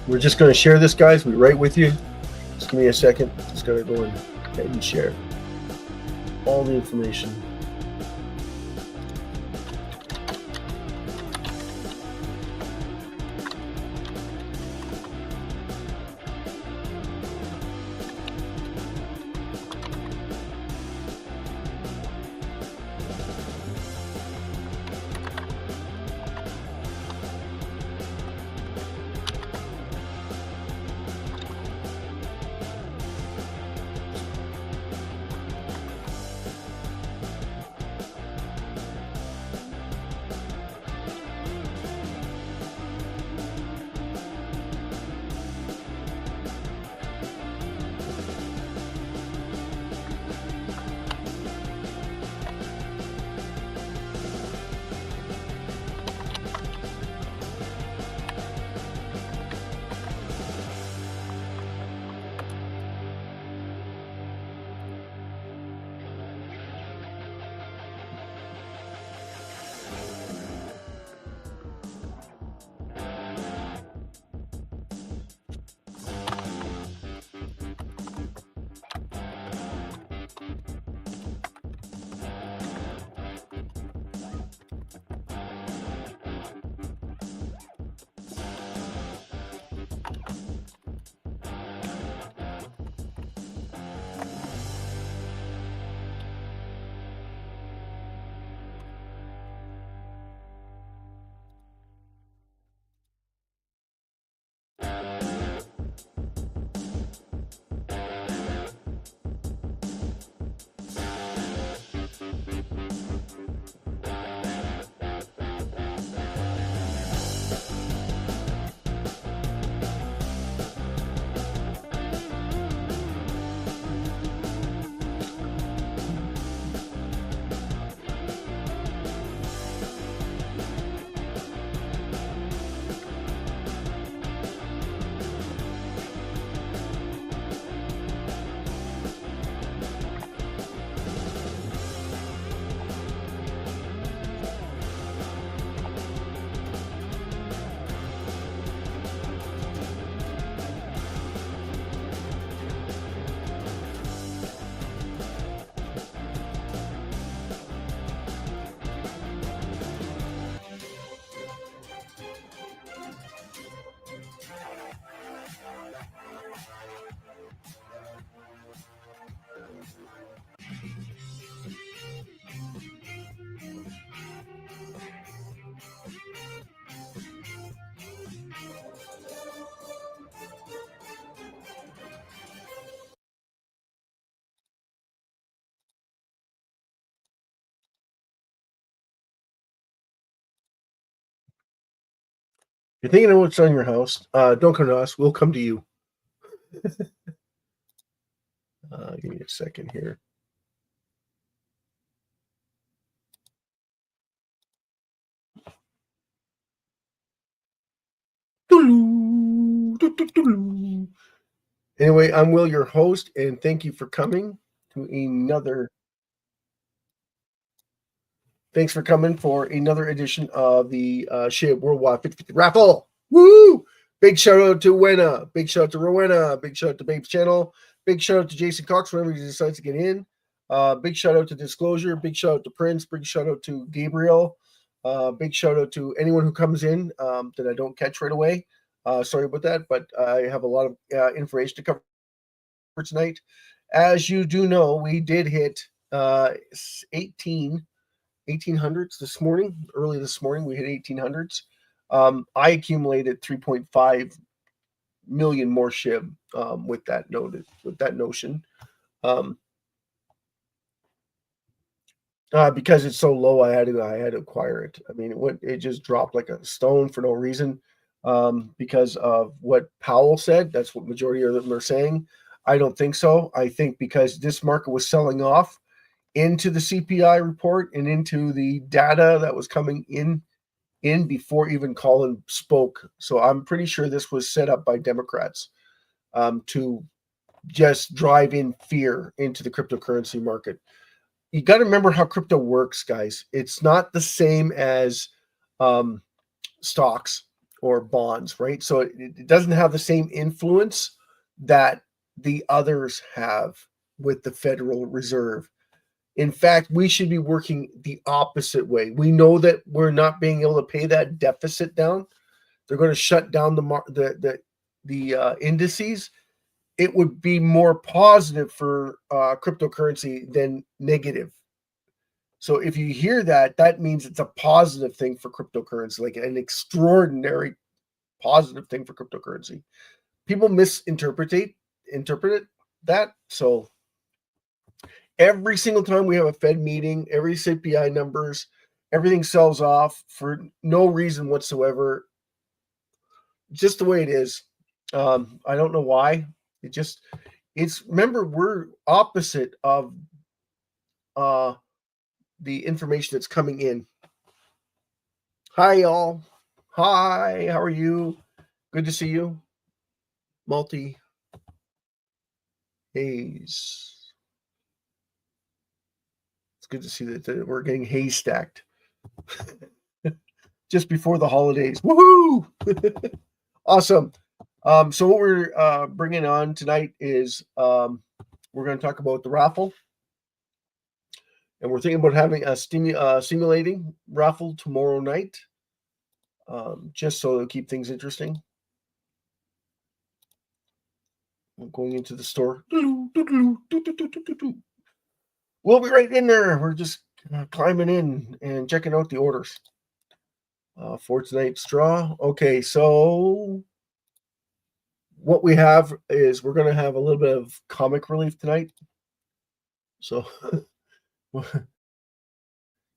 We're just going to share this, guys. We're right with you. Just give me a second. Just got to go ahead and share all the information. If you're thinking of what's on your house, don't come to us. We'll come to you. Give me a second here. Anyway, I'm Will, your host, and thank you for coming to another. Thanks for coming for another edition of the SHIB Worldwide 50/50 Raffle. Woo! Big shout out to Wenna. Big shout out to Rowena. Big shout out to Babe's channel. Big shout out to Jason Cox whenever he decides to get in. Big shout out to Disclosure. Big shout out to Prince. Big shout out to Gabriel. Big shout out to anyone who comes in that I don't catch right away. Sorry about that, but I have a lot of information to cover for tonight. As you do know, we did hit 1800s this morning. Early this morning, we hit 1800s. I accumulated 3.5 million more SHIB with that notion. Because it's so low, I had to acquire it. I mean, it just dropped like a stone for no reason. Because of what Powell said, that's what majority of them are saying. I don't think so. I think because this market was selling off into the CPI report and into the data that was coming in before even Colin spoke. So I'm pretty sure this was set up by Democrats to just drive in fear into the cryptocurrency market. You got to remember how crypto works, guys. It's not the same as stocks or bonds, right? So it doesn't have the same influence that the others have with the Federal Reserve. In fact, we should be working the opposite way. We know that we're not being able to pay that deficit down. They're going to shut down the indices. It would be more positive for cryptocurrency than negative. So if you hear that, that means it's a positive thing for cryptocurrency, like an extraordinary positive thing for cryptocurrency. People interpret that. So every single time we have a Fed meeting, every CPI numbers, everything sells off for no reason whatsoever. Just the way it is. I don't know why. Remember, we're opposite of the information that's coming in. Hi, y'all. Hi, how are you? Good to see you. Multi haze. It's good to see that we're getting haze stacked just before the holidays. Woohoo! Awesome. So what we're bringing on tonight is we're going to talk about the raffle. And we're thinking about having a simulating raffle tomorrow night, just so to keep things interesting. I'm going into the store. We'll be right in there. We're just climbing in and checking out the orders for tonight's draw. Okay, so what we have is we're going to have a little bit of comic relief tonight. So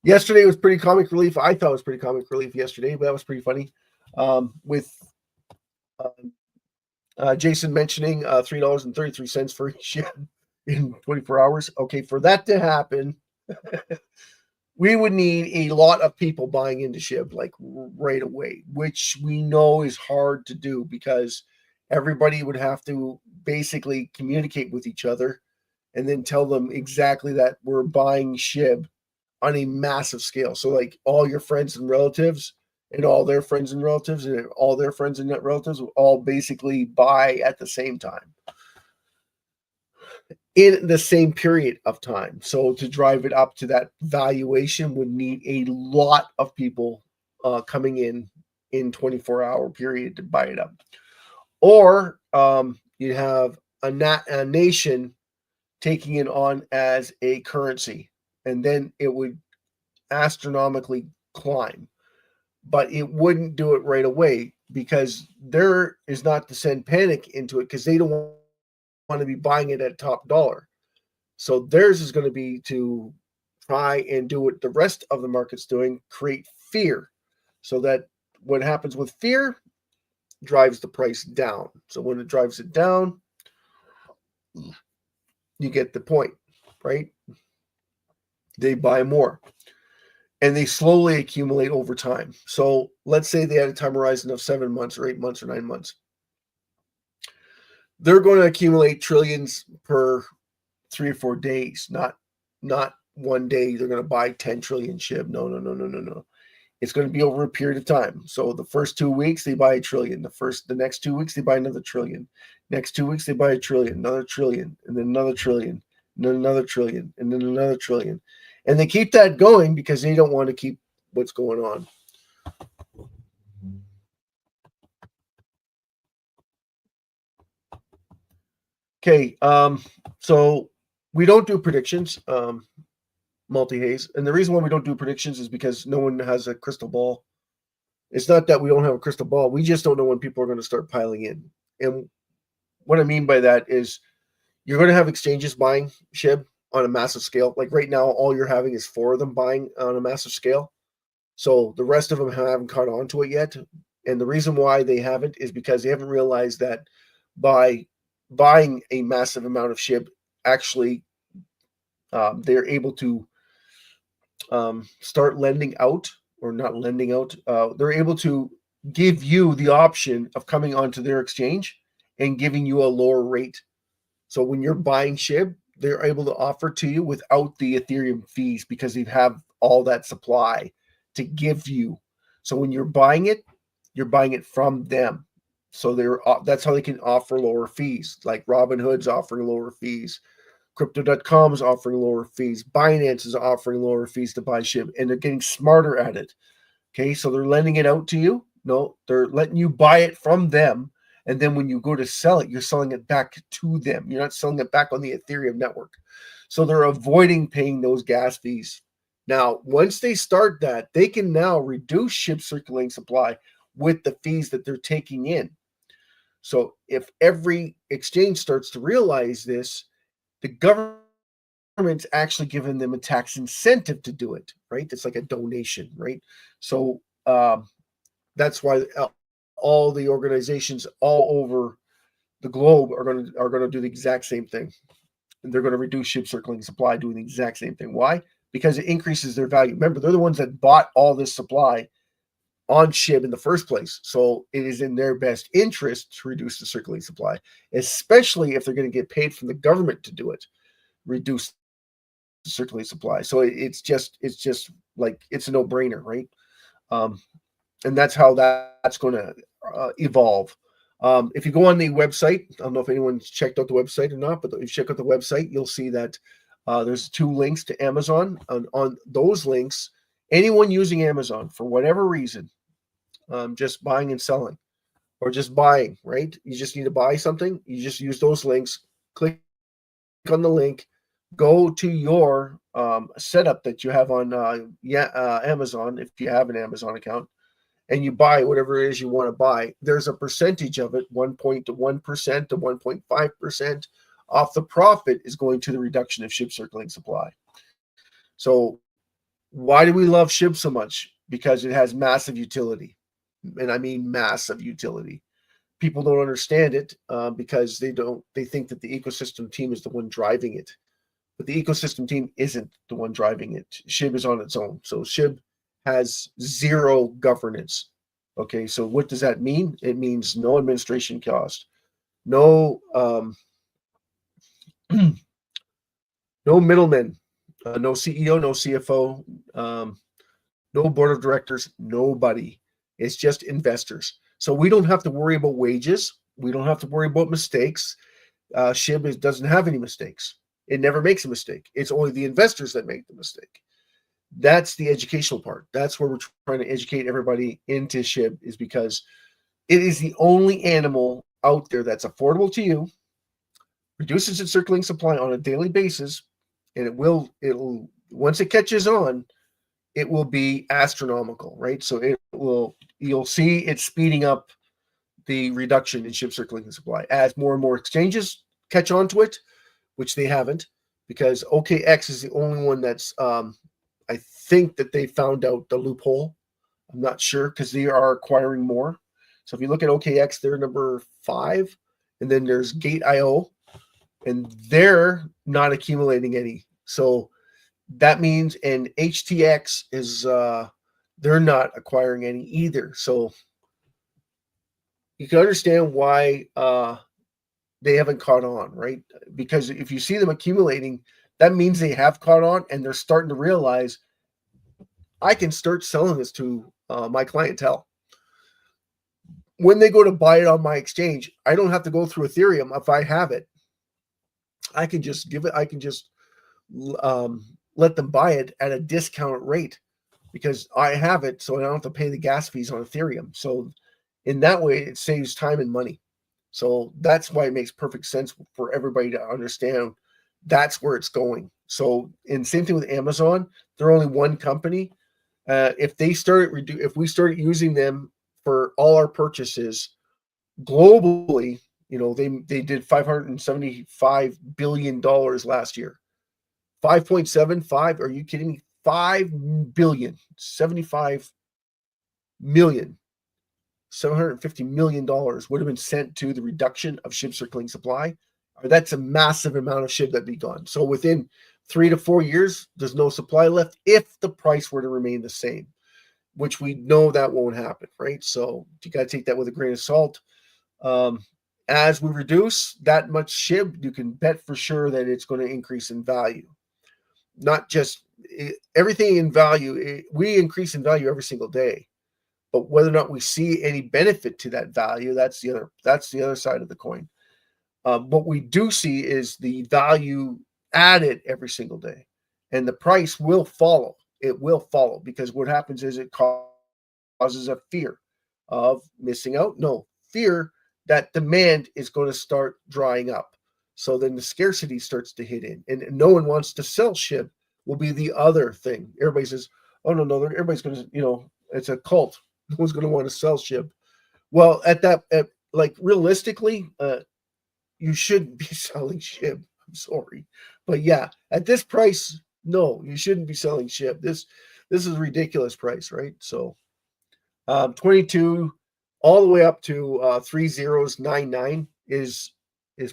yesterday was pretty comic relief. I thought it was pretty comic relief yesterday, but that was pretty funny. With Jason mentioning $3.33 for each SHIB in 24 hours. Okay, for that to happen, we would need a lot of people buying into SHIB like right away, which we know is hard to do because everybody would have to basically communicate with each other and then tell them exactly that we're buying SHIB on a massive scale. So like all your friends and relatives and all their friends and relatives and all their friends and relatives will all basically buy at the same time in the same period of time. So to drive it up to that valuation would need a lot of people coming in 24-hour period to buy it up. Or you have a nation taking it on as a currency, and then it would astronomically climb. But it wouldn't do it right away because there is not to send panic into it because they don't want to be buying it at top dollar. So theirs is going to be to try and do what the rest of the market's doing, create fear. So that what happens with fear drives the price down. So when it drives it down, you get the point, right? They buy more. And they slowly accumulate over time. So let's say they had a time horizon of 7 months or 8 months or 9 months. They're going to accumulate trillions per 3 or 4 days, not one day they're going to buy 10 trillion SHIB. No. It's going to be over a period of time. So the first 2 weeks they buy a trillion. The next 2 weeks they buy another trillion. Next 2 weeks they buy a trillion, another trillion, and then another trillion, and then another trillion, and then another trillion. And they keep that going because they don't want to keep what's going on. Okay, so we don't do predictions, multi-haze. And the reason why we don't do predictions is because no one has a crystal ball. It's not that we don't have a crystal ball. We just don't know when people are going to start piling in. And what I mean by that is you're going to have exchanges buying SHIB on a massive scale. Like right now, all you're having is 4 of them buying on a massive scale. So the rest of them haven't caught on to it yet. And the reason why they haven't is because they haven't realized that by buying a massive amount of SHIB, actually they're able to start lending out, or not lending out. They're able to give you the option of coming onto their exchange and giving you a lower rate. So when you're buying SHIB, they're able to offer to you without the Ethereum fees because they have all that supply to give you. So when you're buying it, You're buying it from them. So that's how they can offer lower fees. Like Robinhood's offering lower fees. Crypto.com is offering lower fees. Binance is offering lower fees to buy SHIB, and they're getting smarter at it. Okay, so they're lending it out to you. No, they're letting you buy it from them. And then when you go to sell it, you're selling it back to them. You're not selling it back on the Ethereum network. So they're avoiding paying those gas fees. Now, once they start that, they can now reduce SHIB circulating supply with the fees that they're taking in. So if every exchange starts to realize this, the government's actually giving them a tax incentive to do it, right? It's like a donation, right? So that's why all the organizations all over the globe are going to do the exact same thing. And they're going to reduce SHIB circulating supply doing the exact same thing. Why? Because it increases their value. Remember, they're the ones that bought all this supply on SHIB in the first place. So it is in their best interest to reduce the circulating supply, especially if they're going to get paid from the government to do it, reduce the circulating supply. So it's just like, it's a no-brainer, right? And that's how that's going to evolve. If you go on the website, I don't know if anyone's checked out the website or not, but if you check out the website, you'll see that there's 2 links to Amazon. On those links, anyone using Amazon for whatever reason, just buying and selling, or just buying, right? You just need to buy something. You just use those links, click on the link, go to your setup that you have on Amazon, if you have an Amazon account, and you buy whatever it is you want to buy. There's a percentage of it, 1.1% to 1.5% off the profit is going to the reduction of SHIB circulating supply. So why do we love SHIB so much? Because it has massive utility. And I mean massive utility. People don't understand it because they think that the ecosystem team is the one driving it. But the ecosystem team isn't the one driving it. SHIB is on its own. So SHIB has zero governance. Okay, so what does that mean? It means no administration cost, no no middlemen, no CEO, no CFO, no board of directors, nobody. It's just investors. So we don't have to worry about wages. We don't have to worry about mistakes. SHIB doesn't have any mistakes. It never makes a mistake. It's only the investors that make the mistake. That's the educational part. That's where we're trying to educate everybody into SHIB, is because it is the only animal out there that's affordable to you, reduces its circulating supply on a daily basis, and it'll once it catches on, it will be astronomical, right? So you'll see it speeding up the reduction in SHIB circulating supply as more and more exchanges catch on to it, which they haven't, because OKX is the only one that's I think that they found out the loophole. I'm not sure, because they are acquiring more. So if you look at OKX, they're number 5, and then there's Gate.io, and they're not accumulating any. So that means, and HTX is they're not acquiring any either. So you can understand why they haven't caught on, right? Because if you see them accumulating, that means they have caught on, and they're starting to realize, I can start selling this to my clientele. When they go to buy it on my exchange, I don't have to go through Ethereum. If I have it, I can just give it, I can just let them buy it at a discount rate because I have it, so I don't have to pay the gas fees on Ethereum. So in that way, it saves time and money. So that's why it makes perfect sense for everybody to understand that's where it's going. So, and same thing with Amazon, they're only one company. If we start using them for all our purchases globally, they did $575 billion last year. 5.75, are you kidding me? 5 billion, 75 million, $750 million would have been sent to the reduction of SHIB circulating supply. That's a massive amount of SHIB that'd be gone. So within 3 to 4 years, there's no supply left if the price were to remain the same, which we know that won't happen, right? So you got to take that with a grain of salt. As we reduce that much SHIB, you can bet for sure that it's going to increase in value. Not just everything in value. We increase in value every single day. But whether or not we see any benefit to that value, that's the other side of the coin. What we do see is the value added every single day, and the price will follow. It will follow, because what happens is it causes a fear of missing out. No, fear that demand is going to start drying up. So then the scarcity starts to hit in, and no one wants to sell SHIB. Will be the other thing. Everybody says, "Oh no, everybody's going to, it's a cult. No one's going to want to sell SHIB." Well, like realistically, you shouldn't be selling SHIB. I'm sorry, but yeah, at this price, no, you shouldn't be selling SHIB. This is a ridiculous price, right? So, 22 all the way up to 3099 is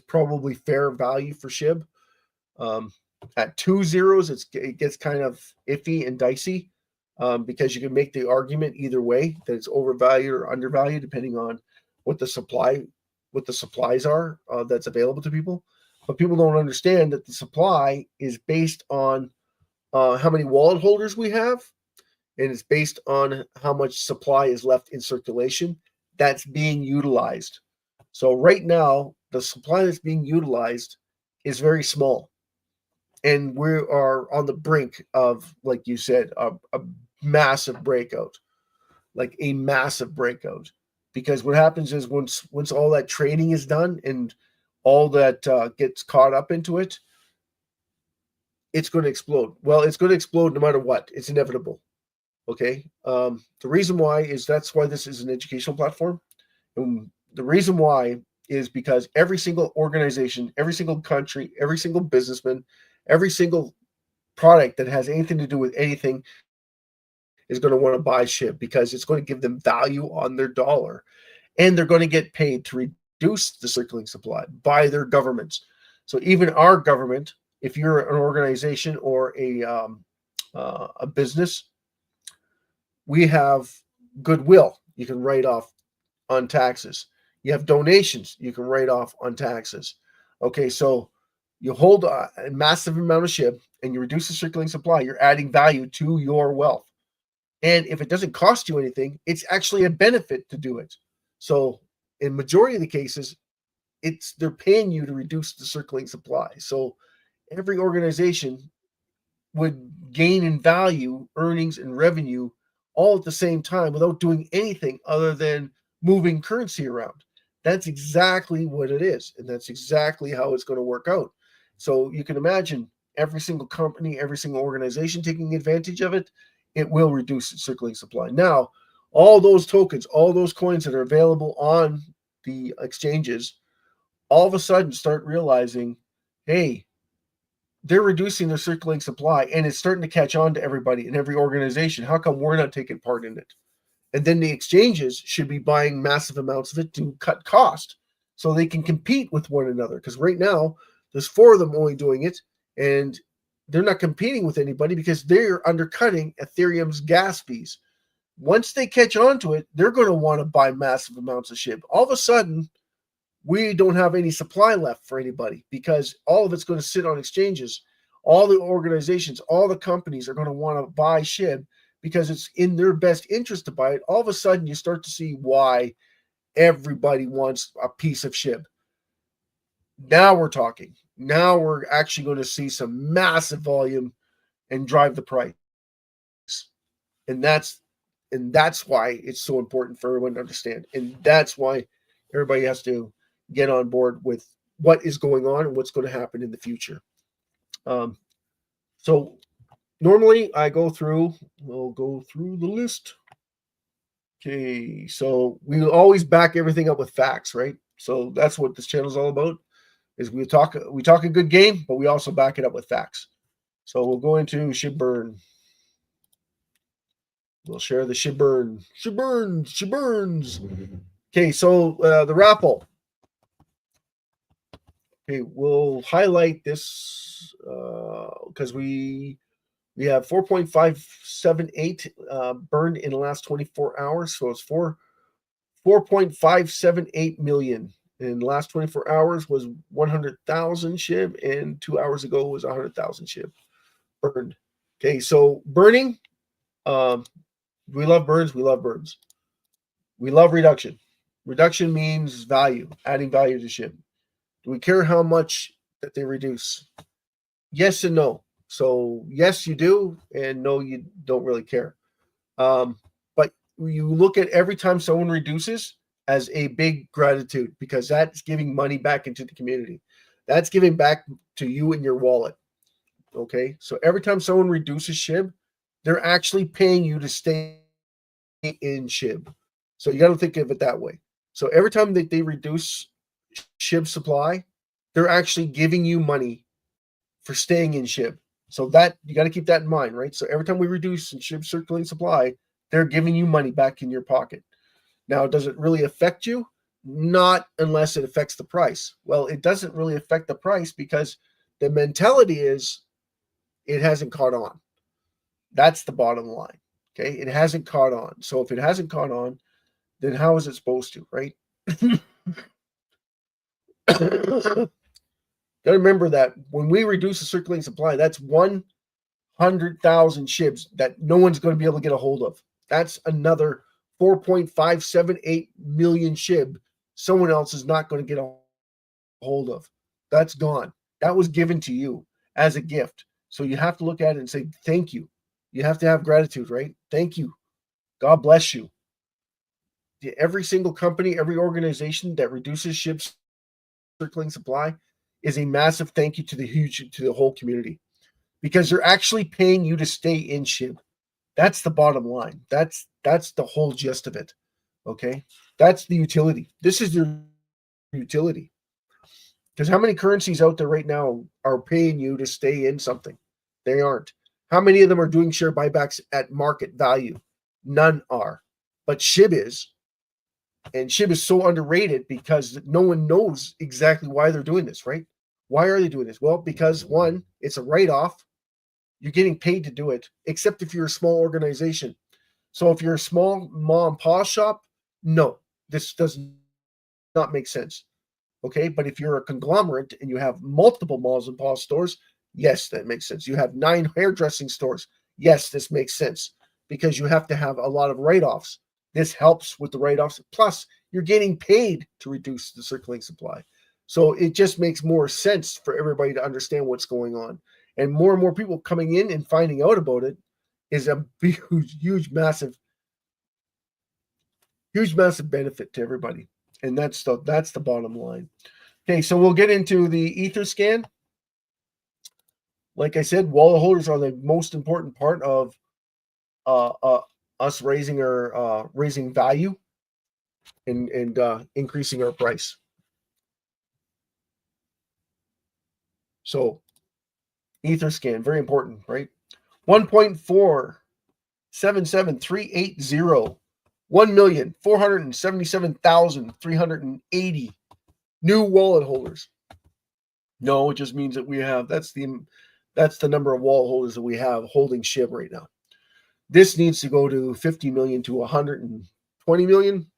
probably fair value for SHIB. At 2 zeros, it gets kind of iffy and dicey, because you can make the argument either way that it's overvalued or undervalued depending on what the supplies are that's available to people. But people don't understand that the supply is based on how many wallet holders we have, and it's based on how much supply is left in circulation that's being utilized. So right now, the supply that's being utilized is very small, and we are on the brink of, like you said, a massive breakout, like a massive breakout. Because what happens is once all that trading is done and all that gets caught up into it, it's going to explode. Well, it's going to explode no matter what. It's inevitable. Okay. The reason why is that's why this is an educational platform. And the reason why is because every single organization, every single country, every single businessman, every single product that has anything to do with anything is going to want to buy SHIB, because it's going to give them value on their dollar, and they're going to get paid to reduce the circulating supply by their governments. So even our government, if you're an organization or a business, we have goodwill you can write off on taxes. You have donations you can write off on taxes. Okay, so you hold a massive amount of SHIB and you reduce the circulating supply, you're adding value to your wealth. And if it doesn't cost you anything, it's actually a benefit to do it. So in majority of the cases, they're paying you to reduce the circulating supply. So every organization would gain in value, earnings, and revenue all at the same time without doing anything other than moving currency around. That's exactly what it is. And that's exactly how it's going to work out. So you can imagine every single company, every single organization taking advantage of it. It will reduce its circulating supply. Now, all those tokens, all those coins that are available on the exchanges, all of a sudden start realizing, hey, they're reducing their circulating supply, and it's starting to catch on to everybody in every organization. How come we're not taking part in it? And then the exchanges should be buying massive amounts of it to cut cost so they can compete with one another. Because right now, there's 4 of them only doing it, and they're not competing with anybody because they're undercutting Ethereum's gas fees. Once they catch on to it, they're going to want to buy massive amounts of SHIB. All of a sudden, we don't have any supply left for anybody because all of it's going to sit on exchanges. All the organizations, all the companies are going to want to buy SHIB because it's in their best interest to buy it. All of a sudden, you start to see why everybody wants a piece of SHIB. Now we're talking. Now we're actually going to see some massive volume and drive the price. And that's why it's so important for everyone to understand. And that's why everybody has to get on board with what is going on and what's going to happen in the future. So normally we'll go through the list. Okay, so we always back everything up with facts, right? So that's what this channel is all about. Is we talk a good game, but we also back it up with facts. So we'll go into SHIB burn. We'll share the SHIB burn. SHIB burns. Okay, so the Raffle. Okay, we'll highlight this because we have 4.578 burned in the last 24 hours. So it's 4.578 million. In the last 24 hours was 100,000 SHIB, and 2 hours ago was 100,000 SHIB burned. Okay, so burning, we love burns. We love burns. We love reduction. Reduction means value, adding value to SHIB. Do we care how much that they reduce? Yes and no. So yes, you do, and no, you don't really care. But you look at every time someone reduces as a big gratitude, because that's giving money back into the community. That's giving back to you in your wallet. Okay. So every time someone reduces SHIB, they're actually paying you to stay in SHIB. So you got to think of it that way. So every time that they reduce SHIB supply, they're actually giving you money for staying in SHIB. So that you got to keep that in mind, right? So every time we reduce SHIB circulating supply, they're giving you money back in your pocket. Now, does it really affect you? Not unless it affects the price. Well, it doesn't really affect the price because the mentality is it hasn't caught on. That's the bottom line. Okay. It hasn't caught on. So if it hasn't caught on, then how is it supposed to, right? Got to remember that when we reduce the circulating supply, that's 100,000 SHIBs that no one's going to be able to get a hold of. That's another 4.578 million SHIB someone else is not going to get a hold of. That's gone. That was given to you as a gift. So you have to look at it and say, thank you. You have to have gratitude, right? Thank you. God bless you. Every single company, every organization that reduces SHIB circulating supply is a massive thank you to the whole community, because they're actually paying you to stay in SHIB. That's the bottom line. That's the whole gist of it. Okay. That's the utility. This is your utility. Because how many currencies out there right now are paying you to stay in something? They aren't. How many of them are doing share buybacks at market value? None are. But SHIB is. And SHIB is so underrated because no one knows exactly why they're doing this, right? Why are they doing this? Well, because one, it's a write-off. You're getting paid to do it, except if you're a small organization. So if you're a small mom and pop shop, no, this does not make sense. Okay. But if you're a conglomerate and you have multiple malls and pop stores, yes, that makes sense. You have 9 hairdressing stores. Yes, this makes sense because you have to have a lot of write-offs. This helps with the write-offs. Plus, you're getting paid to reduce the circulating supply. So it just makes more sense for everybody to understand what's going on. And more people coming in and finding out about it is a huge, massive benefit to everybody. And that's the bottom line. Okay, so we'll get into the Ether scan. Like I said, wallet holders are the most important part of us raising our raising value and increasing our price. So Ether scan, very important, right? 1.477380, 1,477,380 new wallet holders. No, it just means that we have that's the number of wallet holders that we have holding SHIB right now. This needs to go to 50 million to 120 million.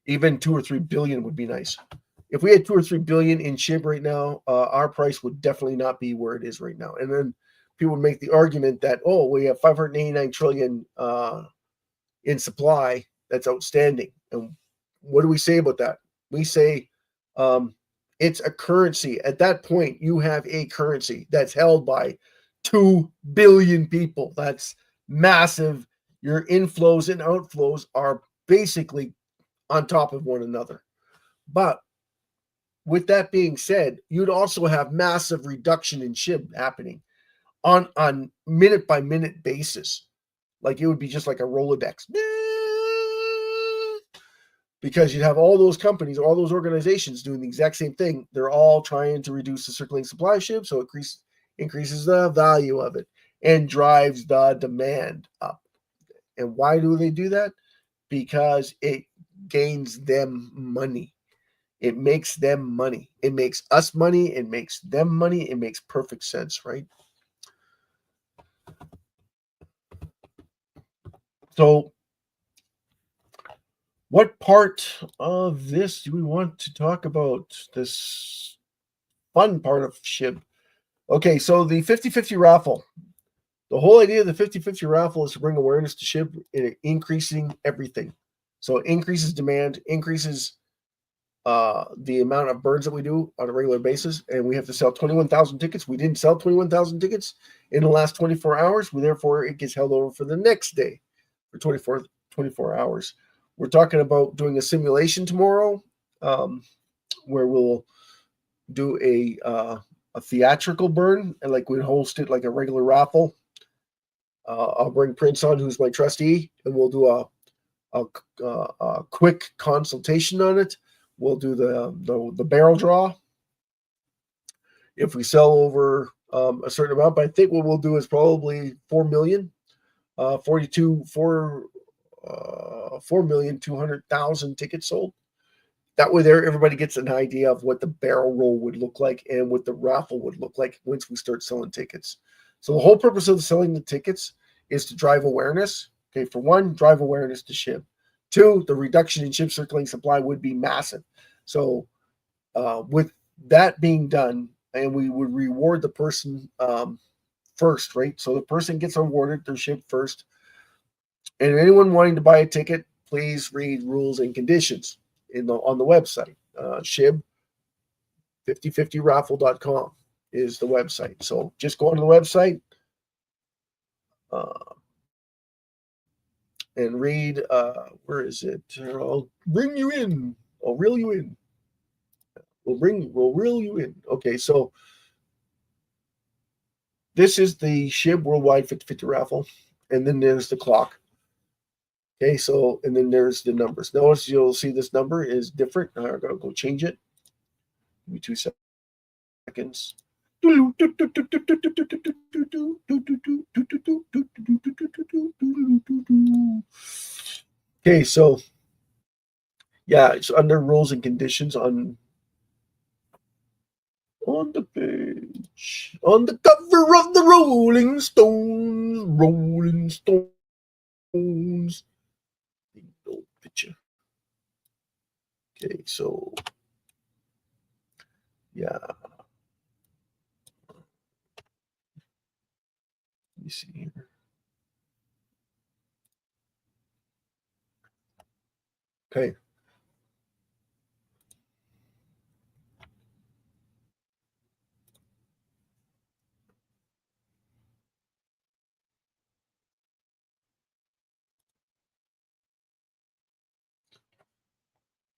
Even 2 or 3 billion would be nice. If we had 2 or 3 billion in SHIB right now, our price would definitely not be where it is right now. And then people would make the argument that, oh, we have 589 trillion in supply that's outstanding. And what do we say about that? We say it's a currency. At that point, you have a currency that's held by 2 billion people. That's massive. Your inflows and outflows are basically on top of one another. But with that being said, you'd also have massive reduction in SHIB happening on minute by minute basis. Like it would be just like a Rolodex. Because you'd have all those companies, all those organizations doing the exact same thing. They're all trying to reduce the circulating supply of SHIB, so it increases the value of it and drives the demand up. And why do they do that? Because it gains them money. It makes them money. It makes us money. It makes them money. It makes perfect sense, right? So what part of this do we want to talk about? This fun part of SHIB. Okay, so the 50-50 raffle. The whole idea of the 50-50 raffle is to bring awareness to SHIB and increasing everything. So it increases demand, increases the amount of burns that we do on a regular basis, and we have to sell 21,000 tickets. We didn't sell 21,000 tickets in the last 24 hours. Therefore, it gets held over for the next day for 24 hours. We're talking about doing a simulation tomorrow, where we'll do a theatrical burn, and like we'd host it like a regular raffle. I'll bring Prince on, who's my trustee, and we'll do a quick consultation on it. We'll do the barrel draw if we sell over a certain amount. But I think what we'll do is probably 4,200,000 tickets sold. That way, everybody gets an idea of what the barrel roll would look like and what the raffle would look like once we start selling tickets. So the whole purpose of selling the tickets is to drive awareness. Okay, for one, drive awareness to SHIB. Two, the reduction in SHIB circulating supply would be massive. So with that being done, and we would reward the person first, right? So the person gets awarded their SHIB first. And anyone wanting to buy a ticket, please read rules and conditions on the website. SHIB 5050raffle.com is the website. So just go onto the website and read. Where is it? I'll bring you in. I'll reel you in. We'll reel you in. Okay, so this is the SHIB Worldwide 50/50 raffle, and then there's the clock. Okay, so and then there's the numbers. Notice you'll see this number is different. I gotta go change it. Give me 2 seconds. Okay, so yeah, it's under rules and conditions on the page, on the cover of the Rolling Stones. Rolling Stones. Old picture. Okay, so yeah. Let me see here. Okay.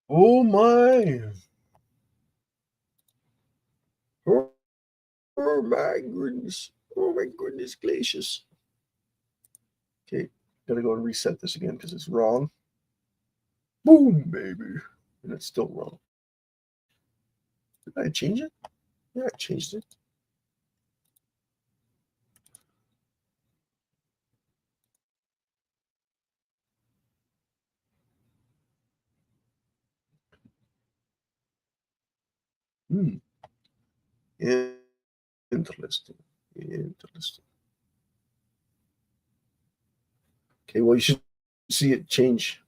Oh my. Oh my goodness. Oh my goodness gracious. Okay, gotta go and reset this again because it's wrong. Boom, baby. And it's still wrong. Did I change it? Yeah, I changed it. Interesting. Interesting. Okay, well, you should see it change.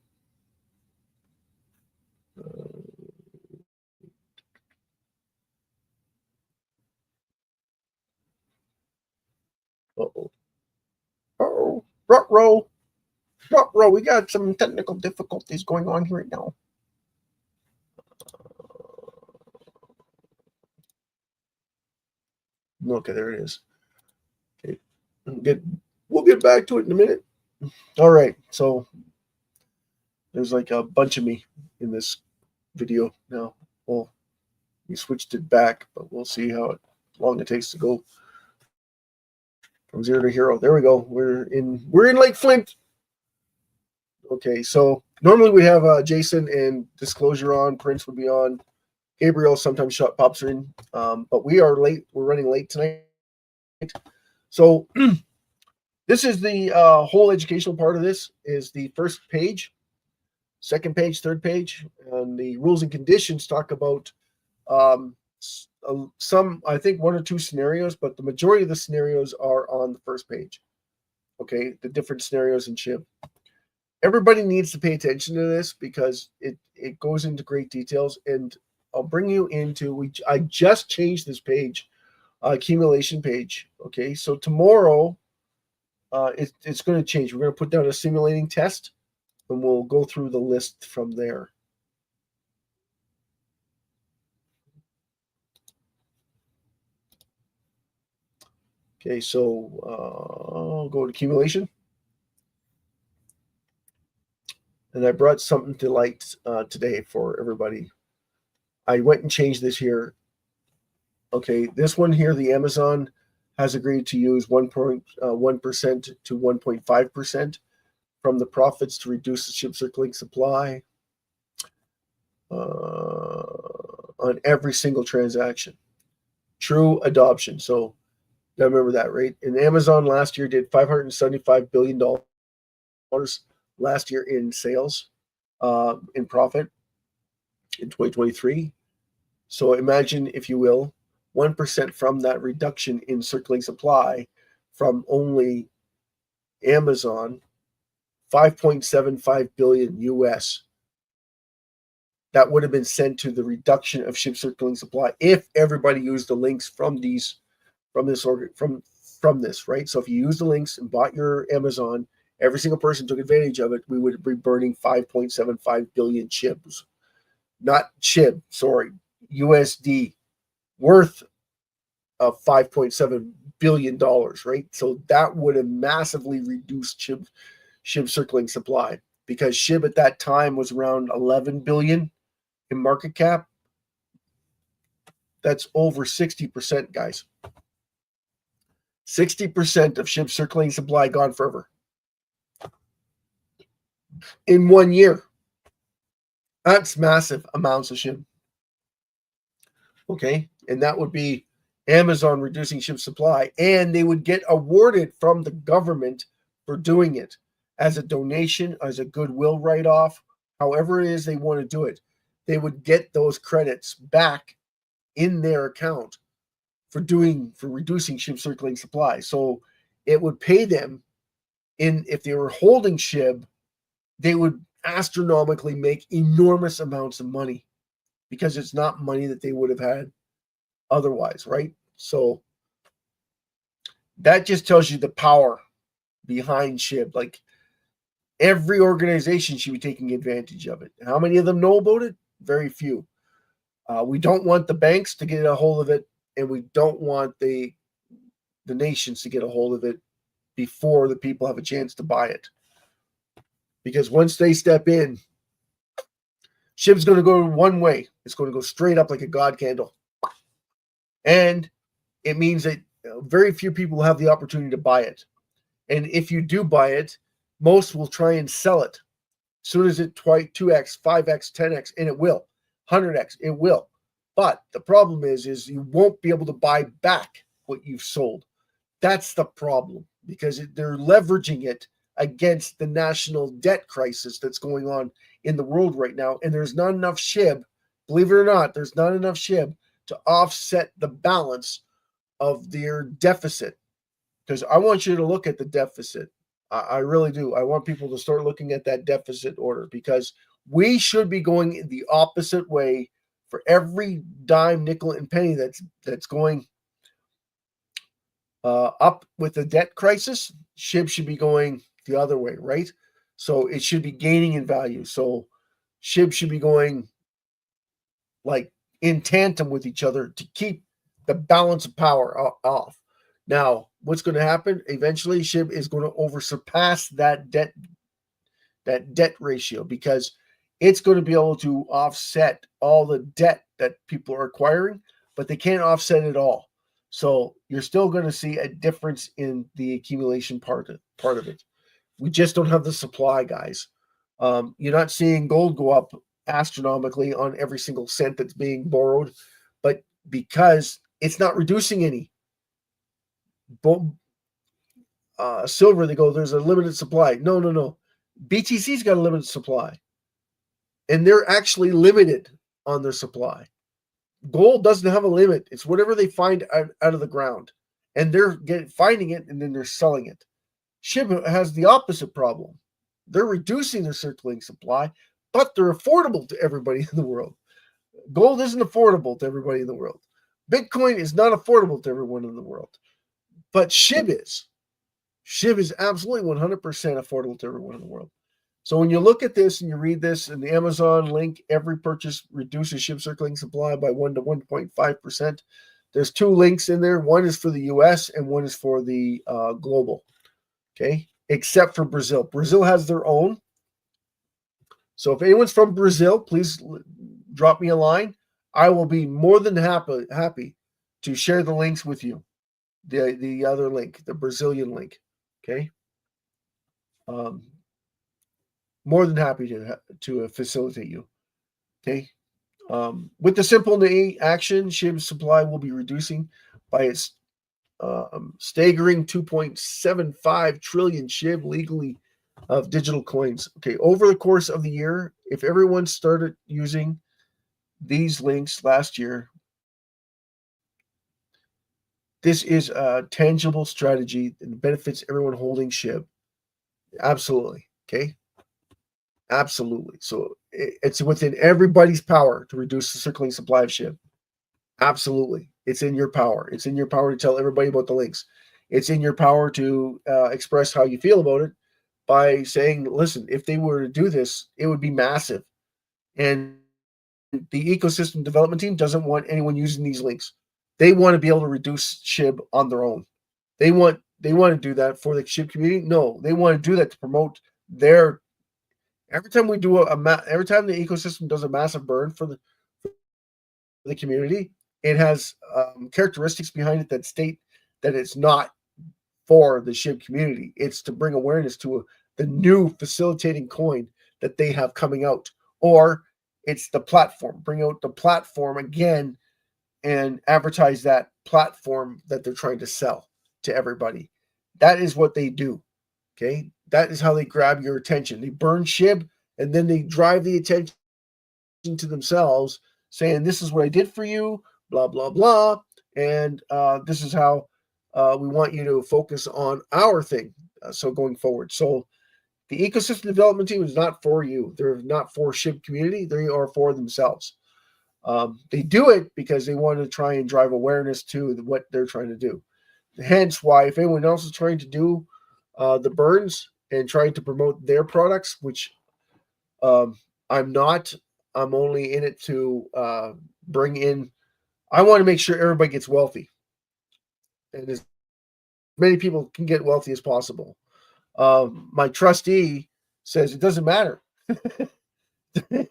Uh-oh. Uh-oh. Ruh-roh. Ruh-roh. We got some technical difficulties going on here right now. Okay, there it is. Okay. We'll get back to it in a minute. All right, so there's like a bunch of me in this video now. Well, we switched it back, but we'll see how long it takes to go from 0 to hero. There we go. We're in Lake Flint. Okay, so normally we have Jason and Disclosure on. Prince would be on. Gabriel sometimes pops in, but we are late. We're running late tonight. So this is the whole educational part of this is the first page, second page, third page, and the rules and conditions talk about some, I think 1 or 2 scenarios, but the majority of the scenarios are on the first page. Okay, the different scenarios in SHIB. Everybody needs to pay attention to this because it goes into great details, and I'll bring you into, I just changed this page, accumulation page. Okay, so tomorrow, it's going to change. We're going to put down a simulating test. and we'll go through the list from there. Okay, so I'll go to accumulation. And I brought something to light today for everybody. I went and changed this here. Okay, this one here, the Amazon has agreed to use 1% to 1.5% from the profits to reduce the SHIB circulating supply on every single transaction. True adoption. So remember that, right? And Amazon last year did $575 billion last year in sales, in profit in 2023. So imagine, if you will, 1% from that reduction in circulating supply from only Amazon, 5.75 billion US. That would have been sent to the reduction of SHIB circulating supply if everybody used the links from this, right? So if you use the links and bought your Amazon, every single person took advantage of it, we would be burning 5.75 billion SHIBs. Not SHIB, sorry, USD, worth of $5.7 billion, right? So that would have massively reduced SHIB circulating supply, because SHIB at that time was around 11 billion in market cap. That's over 60%, guys. 60% of SHIB circulating supply gone forever in 1 year. That's massive amounts of SHIB. Okay, and that would be Amazon reducing SHIB supply, and they would get awarded from the government for doing it as a donation, as a goodwill write-off, however it is they want to do it. They would get those credits back in their account for reducing SHIB circulating supply. So it would pay them, if they were holding SHIB, they would astronomically make enormous amounts of money, because it's not money that they would have had otherwise, right? So that just tells you the power behind SHIB. Like, every organization should be taking advantage of it. How many of them know about it? Very few. We don't want the banks to get a hold of it, and we don't want the nations to get a hold of it before the people have a chance to buy it. Because once they step in, SHIB's going to go one way. It's going to go straight up like a god candle. And it means that very few people have the opportunity to buy it. And if you do buy it, most will try and sell it. As soon as it 2x, 5x, 10x, and it will. 100x, it will. But the problem is you won't be able to buy back what you've sold. That's the problem, because they're leveraging it against the national debt crisis that's going on in the world right now. And there's not enough SHIB, believe it or not, there's not enough SHIB to offset the balance of their deficit. Because I want you to look at the deficit. I really do. I want people to start looking at that deficit order, because we should be going in the opposite way for every dime, nickel, and penny that's going up with the debt crisis. SHIB should be going the other way, right? So it should be gaining in value. So SHIB should be going like in tandem with each other to keep the balance of power off. Now, what's going to happen? Eventually, SHIB is going to oversurpass that debt ratio, because it's going to be able to offset all the debt that people are acquiring, but they can't offset it all. So you're still going to see a difference in the accumulation part of it. We just don't have the supply, guys. You're not seeing gold go up astronomically on every single cent that's being borrowed, but because it's not reducing any. Silver, they go, there's a limited supply. No. BTC's got a limited supply, and they're actually limited on their supply. Gold doesn't have a limit. It's whatever they find out of the ground, and they're finding it, and then they're selling it. SHIB has the opposite problem. They're reducing their circulating supply, but they're affordable to everybody in the world. Gold isn't affordable to everybody in the world. Bitcoin is not affordable to everyone in the world, but SHIB is. SHIB is absolutely 100% affordable to everyone in the world. So when you look at this and you read this, and the Amazon link, every purchase reduces SHIB circulating supply by 1 to 1.5%. There's two links in there. One is for the US and one is for the global. Okay, except for Brazil. Brazil has their own. So if anyone's from Brazil, please drop me a line. I will be more than happy to share the links with you. The other link, the Brazilian link. Okay. More than happy to facilitate you. Okay. With the simple action, SHIB supply will be reducing by its staggering 2.75 trillion SHIB legally of digital coins. Okay, over the course of the year, if everyone started using these links last year, this is a tangible strategy that benefits everyone holding SHIB. Absolutely. Okay. Absolutely. So it's within everybody's power to reduce the circulating supply of SHIB. Absolutely. It's in your power. It's in your power to tell everybody about the links. It's in your power to express how you feel about it by saying, listen, if they were to do this, it would be massive. And the ecosystem development team doesn't want anyone using these links. They want to be able to reduce SHIB on their own. They want to do that for the SHIB community. No, they want to do that to promote their. Every time we do every time the ecosystem does a massive burn for the community, it has characteristics behind it that state that it's not for the SHIB community. It's to bring awareness to the new facilitating coin that they have coming out, or it's the platform. Bring out the platform again and advertise that platform that they're trying to sell to everybody. That is what they do. Okay, that is how they grab your attention. They burn SHIB and then they drive the attention to themselves, saying, "This is what I did for you." Blah blah blah, and this is how we want you to focus on our thing. So going forward, so the ecosystem development team is not for you. They're not for SHIB community. They are for themselves. They do it because they want to try and drive awareness to what they're trying to do. Hence why, if anyone else is trying to do the burns and trying to promote their products, which I'm not, I'm only in it to bring in. I want to make sure everybody gets wealthy, and as many people can get wealthy as possible. My trustee says it doesn't matter. It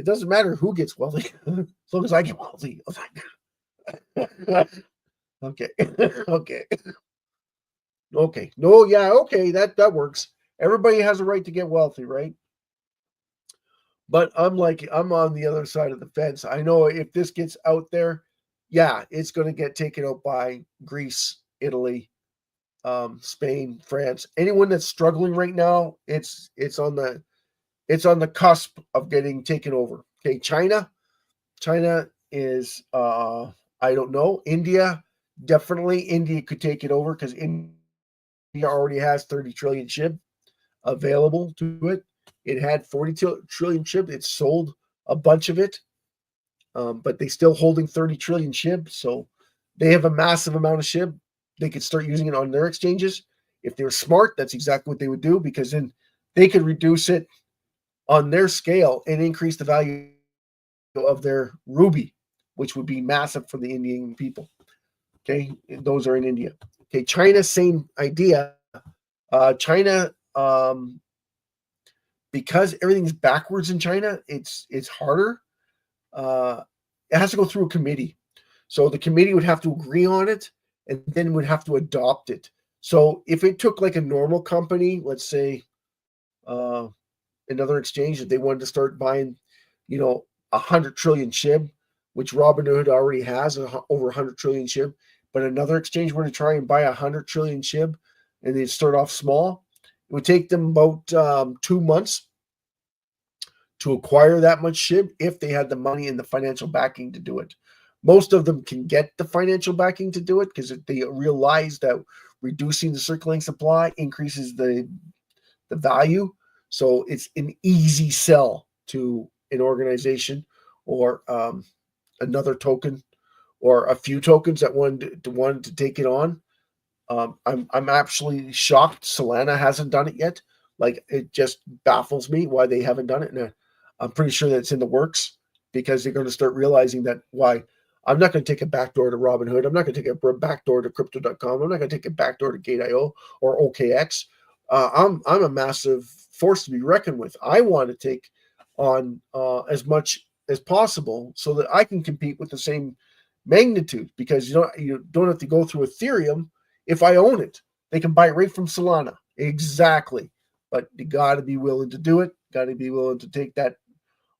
doesn't matter who gets wealthy, as long as I get wealthy. Okay. Okay. Okay. No, yeah, okay, that works. Everybody has a right to get wealthy, right? But I'm on the other side of the fence. I know if this gets out there, yeah, it's going to get taken out by Greece, Italy, Spain, France. Anyone that's struggling right now, it's on the cusp of getting taken over. Okay, China is I don't know. India, definitely India could take it over because India already has 30 trillion SHIB available to it. It had 42 trillion SHIB. It sold a bunch of it, but they still holding 30 trillion SHIB. So they have a massive amount of SHIB. They could start using it on their exchanges. If they're smart, that's exactly what they would do, because then they could reduce it on their scale and increase the value of their ruby, which would be massive for the Indian people. Okay, those are in India. Okay, China, same idea. China, because everything's backwards in China, it's harder. It has to go through a committee. So the committee would have to agree on it and then would have to adopt it. So if it took like a normal company, let's say another exchange, that they wanted to start buying, 100 trillion SHIB, which Robinhood already has over 100 trillion SHIB, but another exchange were to try and buy 100 trillion SHIB and they'd start off small, it would take them about 2 months to acquire that much SHIB if they had the money and the financial backing to do it. Most of them can get the financial backing to do it because they realize that reducing the circulating supply increases the value. So it's an easy sell to an organization or another token or a few tokens that wanted to take it on. I'm actually shocked Solana hasn't done it yet. Like, it just baffles me why they haven't done it. And I'm pretty sure that it's in the works, because they're going to start realizing that why I'm not going to take a backdoor to Robinhood. I'm not going to take a backdoor to crypto.com. I'm not going to take a backdoor to Gate.io or OKX. I'm a massive force to be reckoned with. I want to take on as much as possible so that I can compete with the same magnitude, because you don't have to go through Ethereum. If I own it, they can buy it right from Solana. Exactly. But you got to be willing to do it. Got to be willing to take that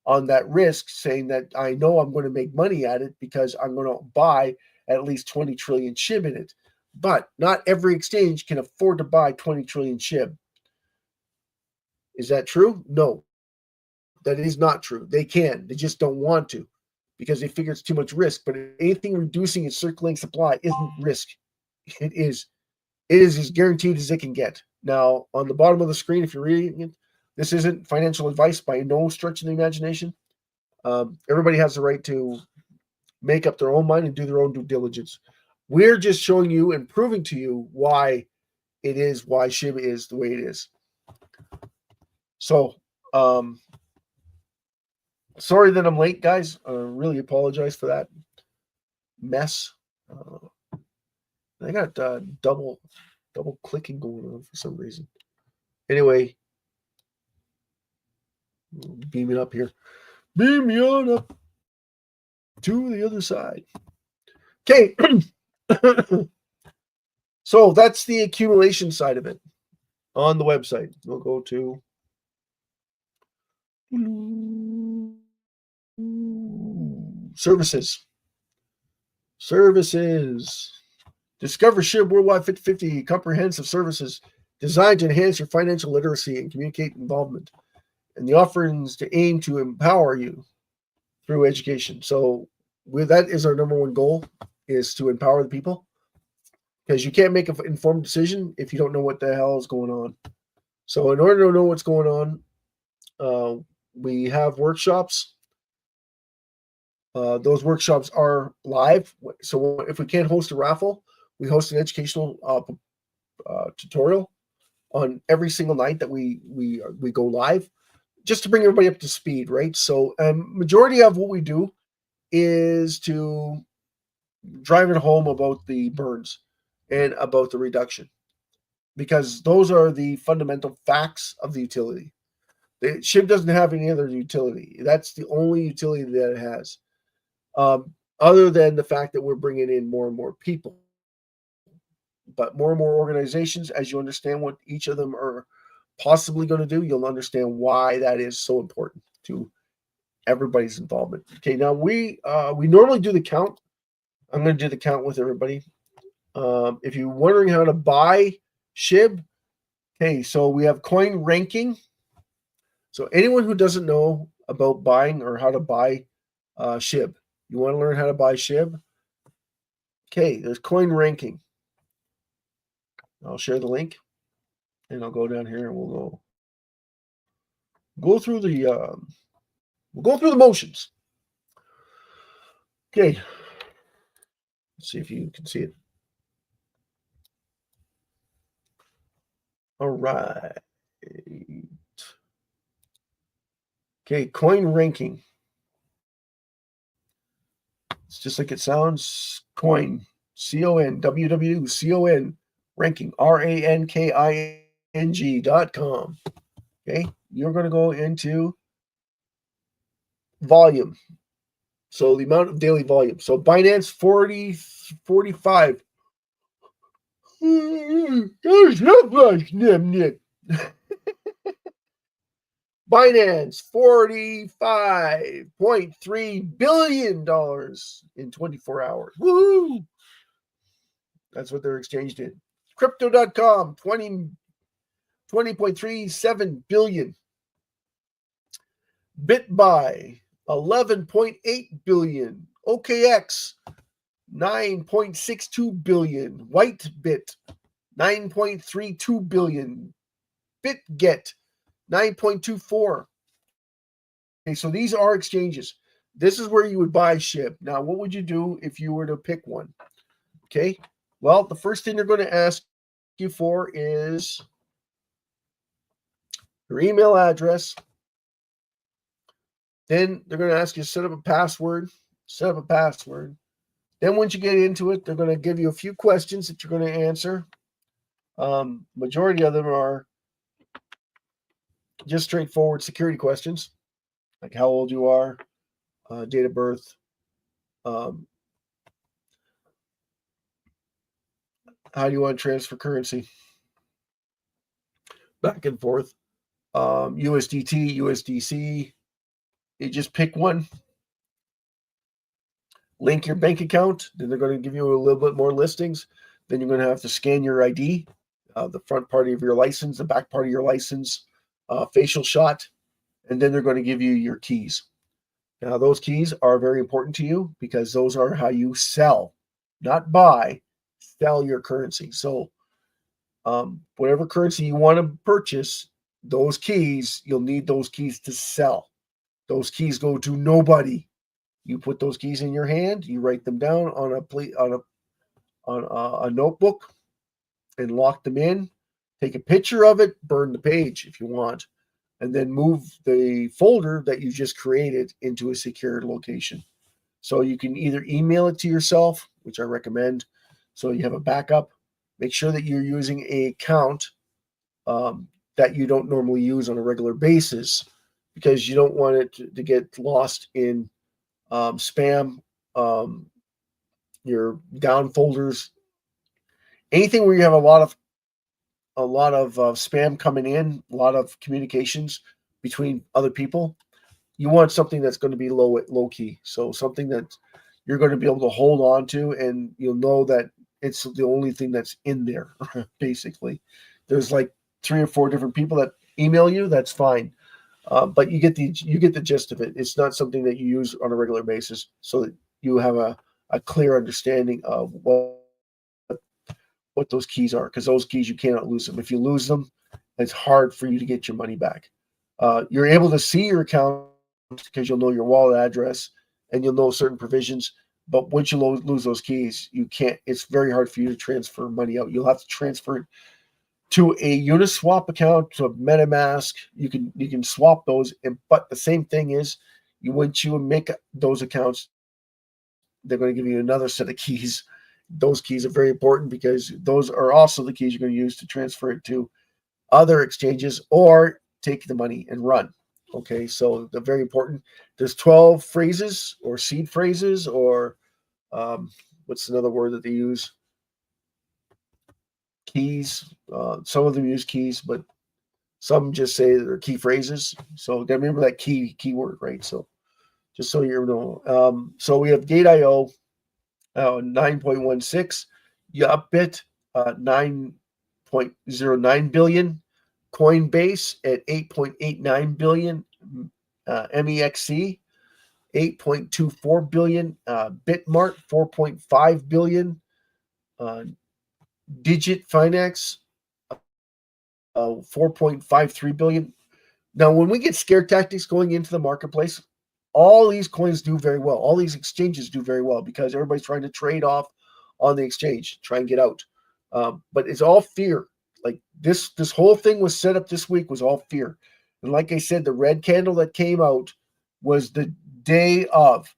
on that risk, saying that I know I'm going to make money at it because I'm going to buy at least 20 trillion SHIB in it. But not every exchange can afford to buy 20 trillion SHIB. Is that true? No, that is not true. They can. They just don't want to, because they figure it's too much risk. But anything reducing its circulating supply isn't risk. It is. It is as guaranteed as it can get. Now, on the bottom of the screen, if you're reading it, this isn't financial advice by no stretch of the imagination. Everybody has the right to make up their own mind and do their own due diligence. We're just showing you and proving to you why SHIB is the way it is. So, sorry that I'm late, guys. I really apologize for that mess. I got double clicking going on for some reason. Anyway, beam it up here. Beam me on up to the other side. Okay. So that's the accumulation side of it on the website. We'll go to services. Discover SHIB Worldwide 50/50 comprehensive services designed to enhance your financial literacy and communicate involvement. And the offerings to aim to empower you through education. So that is our number one goal, is to empower the people, because you can't make an informed decision if you don't know what the hell is going on. So in order to know what's going on, we have workshops. Those workshops are live. So if we can't host a raffle, we host an educational tutorial on every single night that we go live, just to bring everybody up to speed, right? So majority of what we do is to drive it home about the burns and about the reduction, because those are the fundamental facts of the utility. The SHIB doesn't have any other utility. That's the only utility that it has, other than the fact that we're bringing in more and more people. But more and more organizations, as you understand what each of them are possibly going to do, you'll understand why that is so important to everybody's involvement. Okay, now we normally do the count. I'm going to do the count with everybody. If you're wondering how to buy SHIB, okay, so we have coin ranking. So anyone who doesn't know about buying or how to buy SHIB, you want to learn how to buy SHIB? Okay, there's coin ranking. I'll share the link, and I'll go down here, and we'll go through the motions. Okay, let's see if you can see it. All right. Okay, coin ranking. It's just like it sounds. Coin, CON, WWCON, ranking, RANKING.com. Okay, you're going to go into volume. So the amount of daily volume. So Binance 45. Binance $45.3 billion in 24 hours. Woo! That's what their exchange did. Crypto.com, 20.37 billion. BitBuy, 11.8 billion. OKX, 9.62 billion. Whitebit, 9.32 billion. BitGet, 9.24. Okay, so these are exchanges. This is where you would buy SHIB. Now, what would you do if you were to pick one? Okay, well, the first thing they're going to ask you for is your email address. Then they're going to ask you to set up a password. Then once you get into it, they're going to give you a few questions that you're going to answer. Majority of them are just straightforward security questions, like how old you are, date of birth, how do you want to transfer currency, back and forth, USDT, USDC. You just pick one, link your bank account. Then they're going to give you a little bit more listings. Then you're going to have to scan your ID, the front part of your license, the back part of your license, facial shot, and then they're going to give you your keys. Now, those keys are very important to you because those are how you sell, not buy, sell your currency. So whatever currency you want to purchase, those keys, you'll need those keys to sell. Those keys go to nobody. You put those keys in your hand, you write them down on a notebook and lock them in. Take a picture of it, burn the page if you want, and then move the folder that you just created into a secure location. So you can either email it to yourself, which I recommend, so you have a backup. Make sure that you're using an account that you don't normally use on a regular basis, because you don't want it to get lost in spam, your down folders, anything where you have a lot of spam coming in, a lot of communications between other people. You want something that's going to be low key, so something that you're going to be able to hold on to, and you'll know that it's the only thing that's in there. Basically, there's like 3 or 4 different people that email you. That's fine. But you get the gist of it. It's not something that you use on a regular basis, so that you have a clear understanding of what those keys are, because those keys, you cannot lose them. If you lose them, it's hard for you to get your money back. You're able to see your account because you'll know your wallet address and you'll know certain provisions. But once you lose those keys, you can't. It's very hard for you to transfer money out. You'll have to transfer it to a Uniswap account, to a MetaMask. You can swap those, but the same thing is, once you make those accounts, they're going to give you another set of keys. Those keys are very important because those are also the keys you're going to use to transfer it to other exchanges or take the money and run. Okay, so they're very important. There's 12 phrases or seed phrases, or what's another word that they use? Keys. Some of them use keys, but some just say they're key phrases. So remember that keyword, right? So just so you know. So we have Gate.io, 9.16, Yuppet, 9.09 billion, Coinbase at 8.89 billion, MEXC 8.24 billion, Bitmart 4.5 billion, Digit Finex 4.53 billion. Now, when we get scare tactics going into the marketplace, all these coins do very well. All these exchanges do very well because everybody's trying to trade off on the exchange, try and get out. But it's all fear. Like this whole thing was set up this week was all fear. And like I said, the red candle that came out was the day of,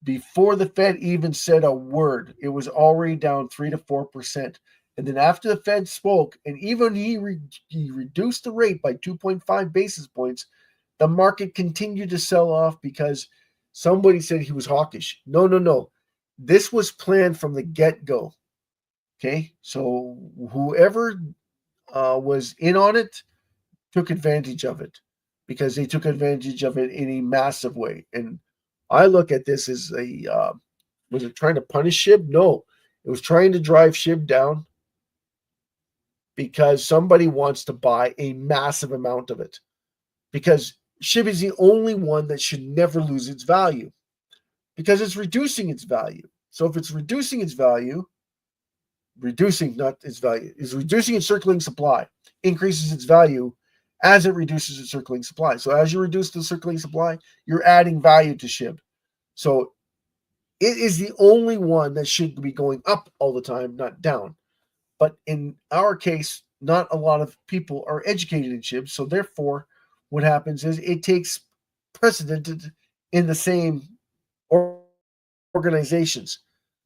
before the Fed even said a word. It was already down 3 to 4%. And then after the Fed spoke, and even he reduced the rate by 2.5 basis points, the market continued to sell off because somebody said he was hawkish. No. This was planned from the get-go. Okay, so whoever was in on it took advantage of it, because they took advantage of it in a massive way. And I look at this as was it trying to punish SHIB? No, it was trying to drive SHIB down because somebody wants to buy a massive amount of it, because SHIB is the only one that should never lose its value, because it's reducing its value. So if it's reducing its value, is reducing its circulating supply, increases its value as it reduces its circulating supply. So as you reduce the circulating supply, you're adding value to SHIB. So it is the only one that should be going up all the time, not down. But in our case, not a lot of people are educated in SHIB, so therefore what happens is it takes precedent in the same organizations.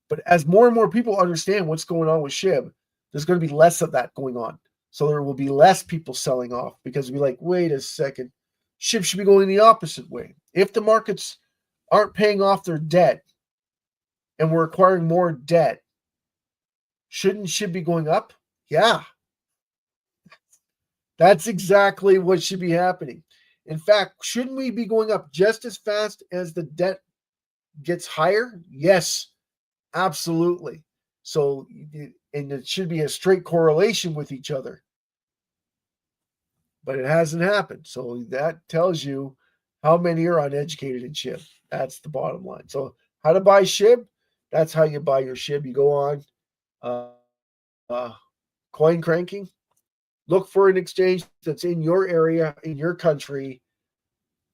But as more and more people understand what's going on with SHIB, there's going to be less of that going on. So there will be less people selling off because we'll be like, wait a second, SHIB should be going the opposite way. If the markets aren't paying off their debt and we're acquiring more debt, shouldn't SHIB be going up? Yeah. That's exactly what should be happening. In fact, shouldn't we be going up just as fast as the debt gets higher? Yes, absolutely. So, and it should be a straight correlation with each other. But it hasn't happened. So that tells you how many are uneducated in SHIB. That's the bottom line. So how to buy SHIB? That's how you buy your SHIB. You go on coin cranking. Look for an exchange that's in your area, in your country,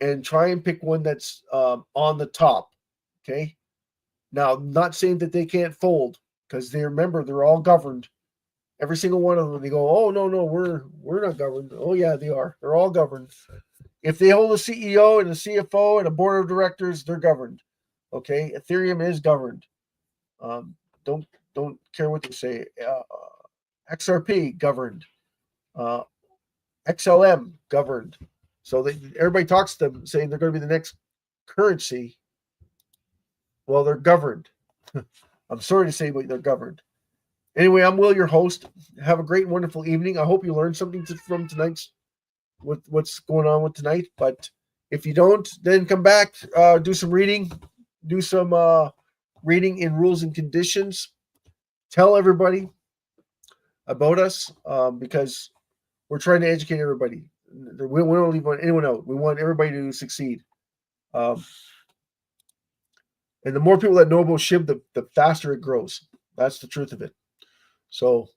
and try and pick one that's on the top. Okay. Now, I'm not saying that they can't fold because remember they're all governed. Every single one of them, they go, oh no, we're not governed. Oh yeah, they are. They're all governed. If they hold a CEO and a CFO and a board of directors, they're governed. Okay, Ethereum is governed. Don't care what they say. XRP governed. XLM governed. So everybody talks to them saying they're going to be the next currency. Well, they're governed. I'm sorry to say, but they're governed. Anyway, I'm Will, your host. Have a great and wonderful evening. I hope you learned something from tonight's, what's going on with tonight. But if you don't, then come back, do some reading, reading in rules and conditions. Tell everybody about us because we're trying to educate everybody. We don't leave anyone out. We want everybody to succeed. And the more people that know about SHIB, the faster it grows. That's the truth of it. So,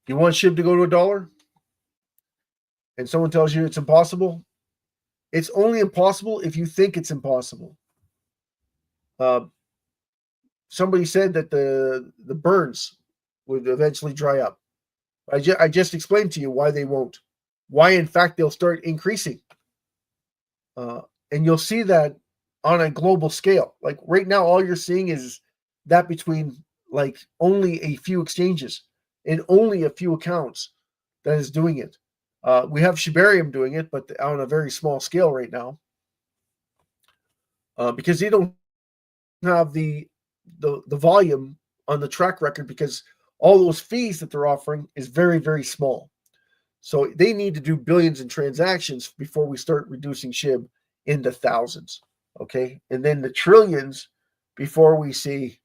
you want SHIB to go to $1, and someone tells you it's impossible? It's only impossible if you think it's impossible. Somebody said that the burns would eventually dry up. I just explained to you why they won't. Why, in fact, they'll start increasing. And you'll see that on a global scale. Like right now, all you're seeing is that between like only a few exchanges and only a few accounts that is doing it. We have Shibarium doing it, but on a very small scale right now, because they don't have the volume on the track record because all those fees that they're offering is very, very small. So they need to do billions in transactions before we start reducing SHIB into thousands. Okay. And then the trillions before we see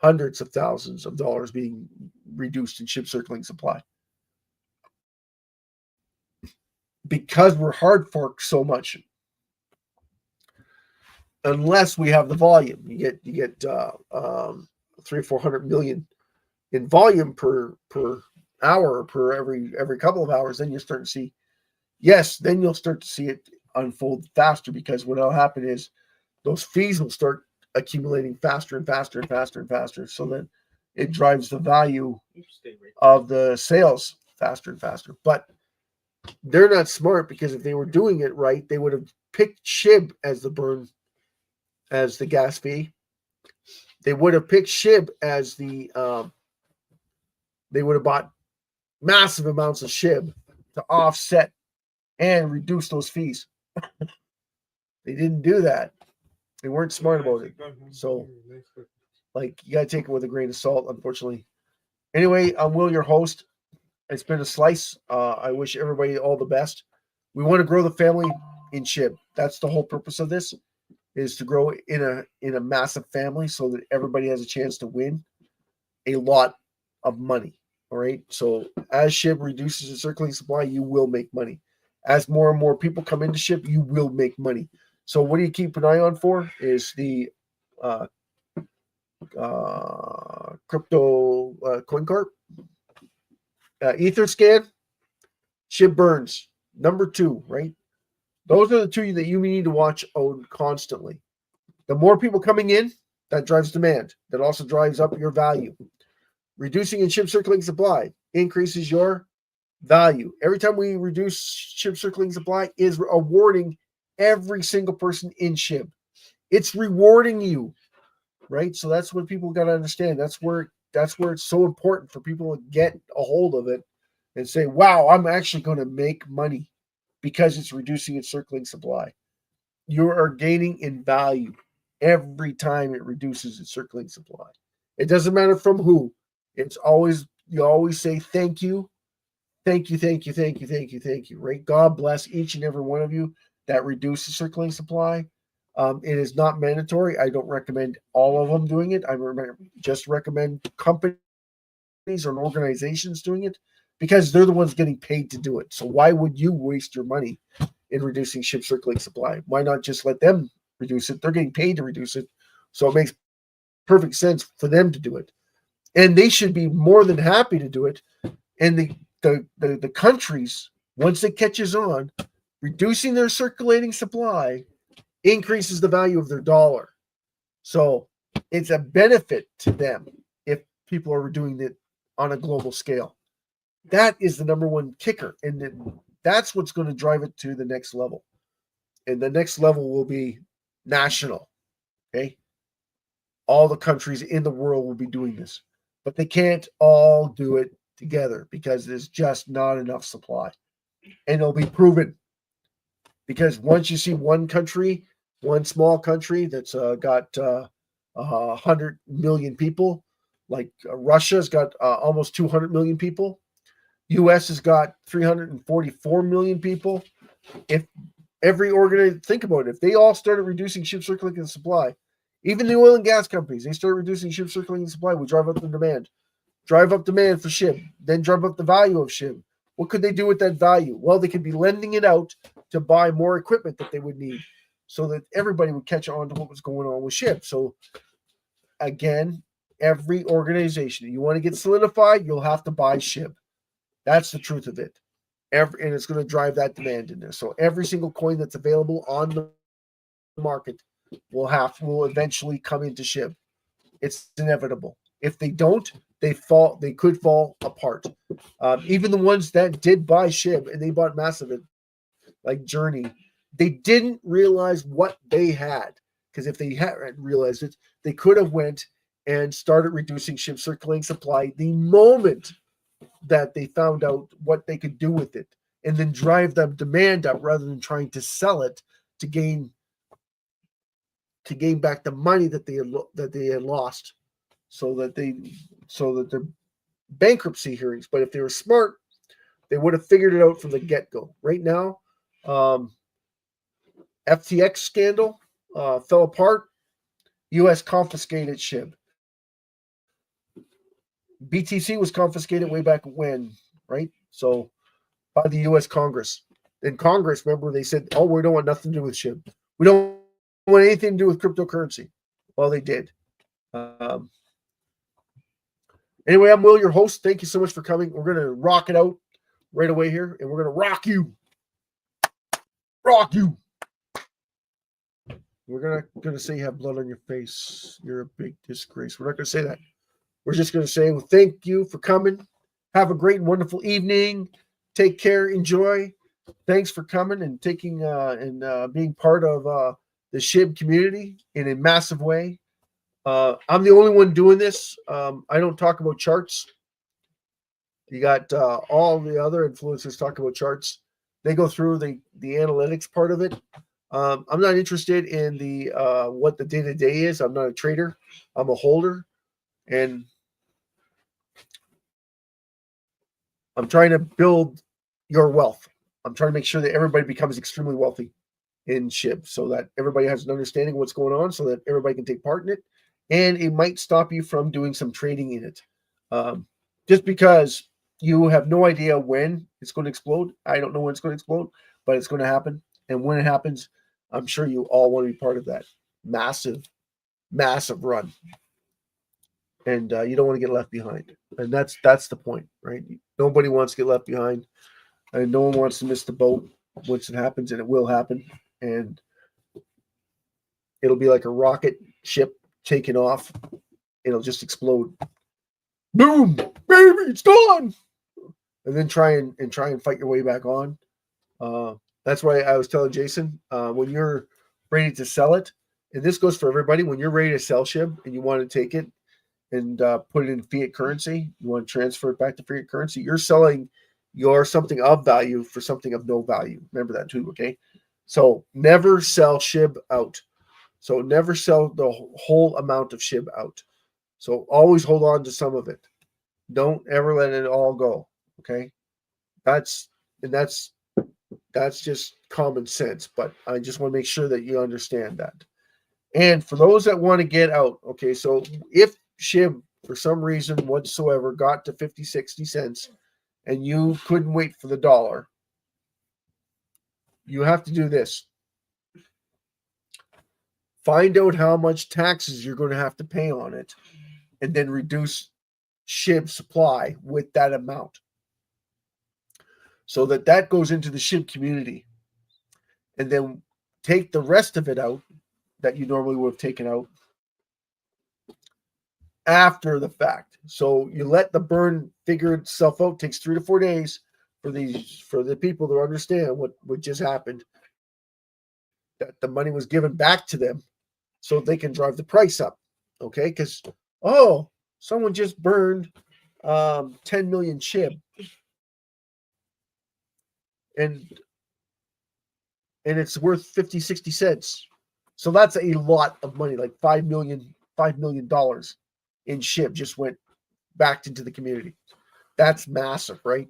hundreds of thousands of dollars being reduced in SHIB circling supply. Because we're hard forked so much. Unless we have the volume. You get 300 or 400 million in volume per hour, per every couple of hours, then you start to see, then you'll start to see it unfold faster because what will happen is those fees will start accumulating faster and faster and faster and faster. So then it drives the value of the sales faster and faster. But they're not smart because if they were doing it right, they would have picked SHIB as the burn, as the gas fee. They would have picked SHIB as the they would have bought massive amounts of SHIB to offset and reduce those fees. They didn't do that. They weren't smart about it. So, like, you got to take it with a grain of salt, unfortunately. Anyway, I'm Will, your host. It's been a slice. I wish everybody all the best. We want to grow the family in SHIB. That's the whole purpose of this, is to grow in a massive family so that everybody has a chance to win a lot of money. All right. So as SHIB reduces the circulating supply, you will make money. As more and more people come into SHIB, you will make money. So what do you keep an eye on for is the crypto CoinCorp, EtherScan, SHIB burns. Number 2, right? Those are the 2 that you need to watch out constantly. The more people coming in, that drives demand. That also drives up your value. Reducing in SHIB circulating supply increases your value. Every time we reduce SHIB circulating supply is awarding every single person in SHIB. It's rewarding you, right? So that's what people got to understand. That's where it's so important for people to get a hold of it and say, wow, I'm actually going to make money because it's reducing its circulating supply. You are gaining in value every time it reduces its circulating supply. It doesn't matter from who. It's always, you always say thank you, thank you, thank you, thank you, thank you, thank you, right? God bless each and every one of you that reduce the circulating supply. It is not mandatory. I don't recommend all of them doing it. I just recommend companies or organizations doing it because they're the ones getting paid to do it. So why would you waste your money in reducing SHIB circulating supply? Why not just let them reduce it? They're getting paid to reduce it. So it makes perfect sense for them to do it. And they should be more than happy to do it. And the countries, once it catches on, reducing their circulating supply increases the value of their dollar. So it's a benefit to them if people are doing it on a global scale. That is the number one kicker. And that's what's going to drive it to the next level. And the next level will be national. Okay. All the countries in the world will be doing this, but they can't all do it together because there's just not enough supply. And it'll be proven because once you see one country, one small country that's got 100 million people, like Russia's got almost 200 million people. U.S. has got 344 million people. If every organization, think about it, if they all started reducing SHIB circulating supply, even the oil and gas companies, they start reducing SHIB circulating supply, we drive up the demand. Drive up demand for SHIB, then drive up the value of SHIB. What could they do with that value? Well, they could be lending it out to buy more equipment that they would need so that everybody would catch on to what was going on with SHIB. So again, every organization, you want to get solidified, you'll have to buy SHIB. That's the truth of it. And it's going to drive that demand in there. So every single coin that's available on the market will eventually come into SHIB. It's inevitable. If they don't, they could fall apart. Even the ones that did buy SHIB and they bought massive, like Journey, they didn't realize what they had, because if they hadn't realized it, they could have went and started reducing SHIB circulating supply the moment that they found out what they could do with it, and then drive the demand up rather than trying to sell it to gain back the money that they had lost, so that their bankruptcy hearings. But if they were smart, they would have figured it out from the get-go. Right now, FTX scandal fell apart. U.S. confiscated SHIB. BTC was confiscated way back when, right? So by the U.S. Congress. In Congress, remember, they said, oh, we don't want nothing to do with SHIB. We don't want anything to do with cryptocurrency. Well, they did. Anyway, I'm Will, your host. Thank you so much for coming. We're going to rock it out right away here, and we're going to rock you. Rock you. We're going to say you have blood on your face. You're a big disgrace. We're not going to say that. We're just going to say, well, thank you for coming. Have a great and wonderful evening. Take care. Enjoy. Thanks for coming and taking and being part of the SHIB community in a massive way. I'm the only one doing this. I don't talk about charts. You got all the other influencers talk about charts. They go through the analytics part of it. I'm not interested in the what the day-to-day is. I'm not a trader. I'm a holder. And I'm trying to build your wealth. I'm trying to make sure that everybody becomes extremely wealthy in SHIB, so that everybody has an understanding of what's going on, so that everybody can take part in it. And it might stop you from doing some trading in it. Just because you have no idea when it's going to explode. I don't know when it's going to explode, but it's going to happen. And when it happens, I'm sure you all want to be part of that massive, massive run. And you don't want to get left behind. And that's the point, right? Nobody wants to get left behind. And no one wants to miss the boat once it happens, and it will happen. And it'll be like a rocket ship taking off. It'll just explode. Boom! Baby, it's gone! and then try and fight your way back on. That's why I was telling Jason, when you're ready to sell it, and this goes for everybody, when you're ready to sell SHIB and you want to take it and put it in fiat currency, you want to transfer it back to fiat currency, you're selling your something of value for something of no value. Remember that too, okay? So never sell SHIB out. So never sell the whole amount of SHIB out. So always hold on to some of it. Don't ever let it all go, okay? That's just common sense, but I just want to make sure that you understand that. And for those that want to get out, okay, so if SHIB for some reason whatsoever got to 50, 60 cents and you couldn't wait for the dollar, you have to do this. Find out how much taxes you're going to have to pay on it and then reduce SHIB supply with that amount, so that goes into the SHIB community, and then take the rest of it out that you normally would have taken out after the fact. So you let the burn figure itself out. It takes 3 to 4 days for the people to understand what just happened, that the money was given back to them so they can drive the price up. Okay, because someone just burned 10 million SHIB. And it's worth 50, 60 cents. So that's a lot of money, like $5 million in SHIB just went back into the community. That's massive, right?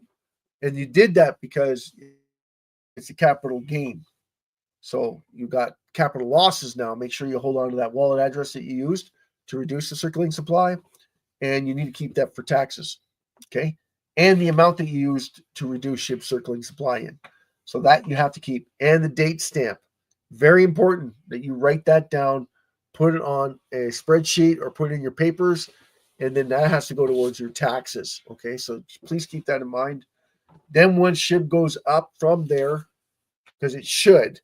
And you did that because it's a capital gain. So you got capital losses now. Make sure you hold on to that wallet address that you used to reduce the circulating supply, and you need to keep that for taxes, okay? And the amount that you used to reduce SHIB circulating supply in. So that you have to keep. And the date stamp. Very important that you write that down, put it on a spreadsheet or put it in your papers, and then that has to go towards your taxes, okay? So please keep that in mind. Then when SHIB goes up from there, because it should,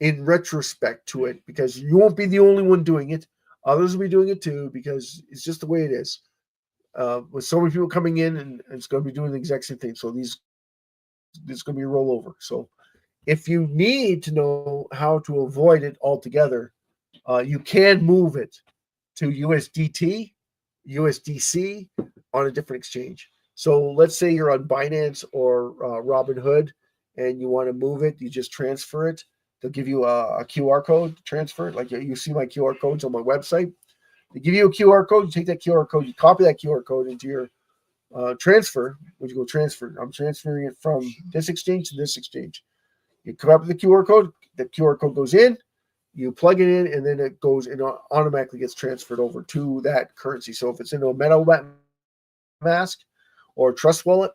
in retrospect to it, because you won't be the only one doing it. Others will be doing it too, because it's just the way it is. With so many people coming in, and it's going to be doing the exact same thing. So this is going to be a rollover. So if you need to know how to avoid it altogether, you can move it to USDT, USDC on a different exchange. So let's say you're on Binance or Robinhood and you want to move it, you just transfer it. They'll give you a QR code to transfer it. Like you see my QR codes on my website. They give you a QR code. You take that QR code. You copy that QR code into your transfer. When you go transfer, I'm transferring it from this exchange to this exchange. You come up with the QR code. The QR code goes in. You plug it in, and then it goes and automatically gets transferred over to that currency. So if it's into a MetaMask or Trust Wallet,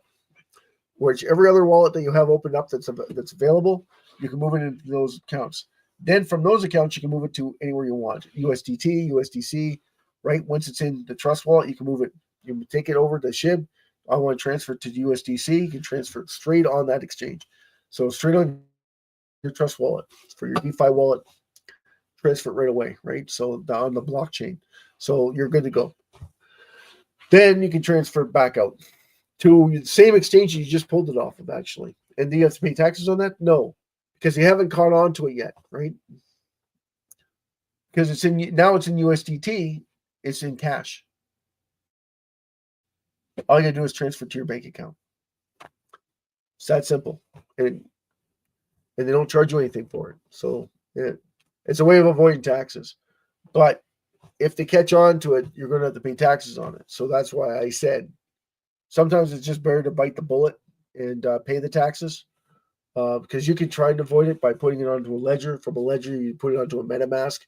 whichever other wallet that you have opened up that's available, you can move it into those accounts. Then from those accounts, you can move it to anywhere you want. USDT, USDC, right? Once it's in the Trust Wallet, you can move it. You can take it over to SHIB. I want to transfer it to USDC. You can transfer it straight on that exchange. So straight on your Trust Wallet for your DeFi wallet, transfer it right away, right? So on the blockchain. So you're good to go. Then you can transfer it back out to the same exchange you just pulled it off of, actually. And do you have to pay taxes on that? No, because you haven't caught on to it yet, right? Because it's in USDT, it's in cash. All you gotta do is transfer it to your bank account. It's that simple, and they don't charge you anything for it. So it's a way of avoiding taxes. But if they catch on to it, you're going to have to pay taxes on it. So that's why I said sometimes it's just better to bite the bullet and pay the taxes, because you can try and avoid it by putting it onto a ledger. From a ledger, you put it onto a MetaMask.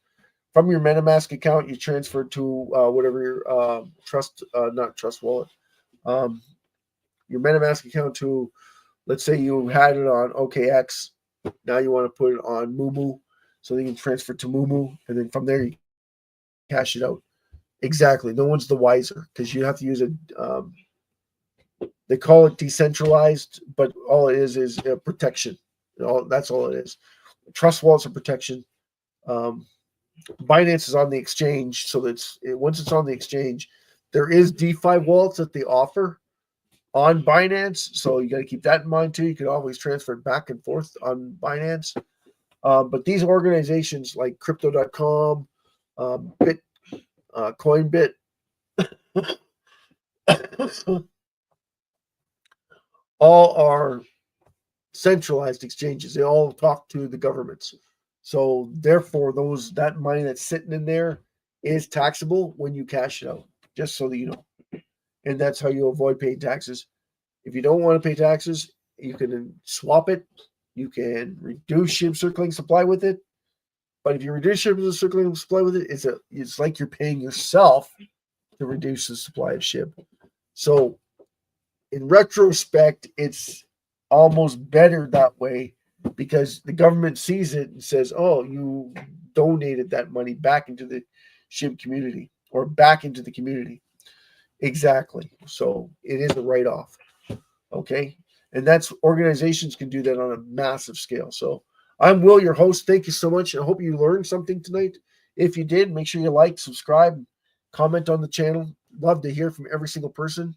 From your MetaMask account, you transfer to whatever your not Trust Wallet, your MetaMask account to, let's say you had it on OKX. Now you want to put it on Mumu, so you can transfer to Mumu, and then from there you cash it out. Exactly. No one's the wiser, because you have to use a they call it decentralized, but all it is protection. That's all it is. Trust wallets are protection. Binance is on the exchange, so once it's on the exchange, there is DeFi wallets that they offer, on Binance. So you got to keep that in mind too. You can always transfer it back and forth on Binance. But these organizations like crypto.com, Coinbit, all are centralized exchanges. They all talk to the governments. So therefore, that money that's sitting in there is taxable when you cash it out, just so that you know. And that's how you avoid paying taxes. If you don't want to pay taxes, you can swap it. You can reduce SHIB circulating supply with it. But if you reduce SHIB circulating supply with it, it's like you're paying yourself to reduce the supply of SHIB. So in retrospect, it's almost better that way because the government sees it and says, oh, you donated that money back into the SHIB community or back into the community. Exactly. So it is a write-off. Okay. And that's organizations can do that on a massive scale. So I'm Will, your host. Thank you so much. I hope you learned something tonight. If you did, make sure you like, subscribe, comment on the channel. Love to hear from every single person.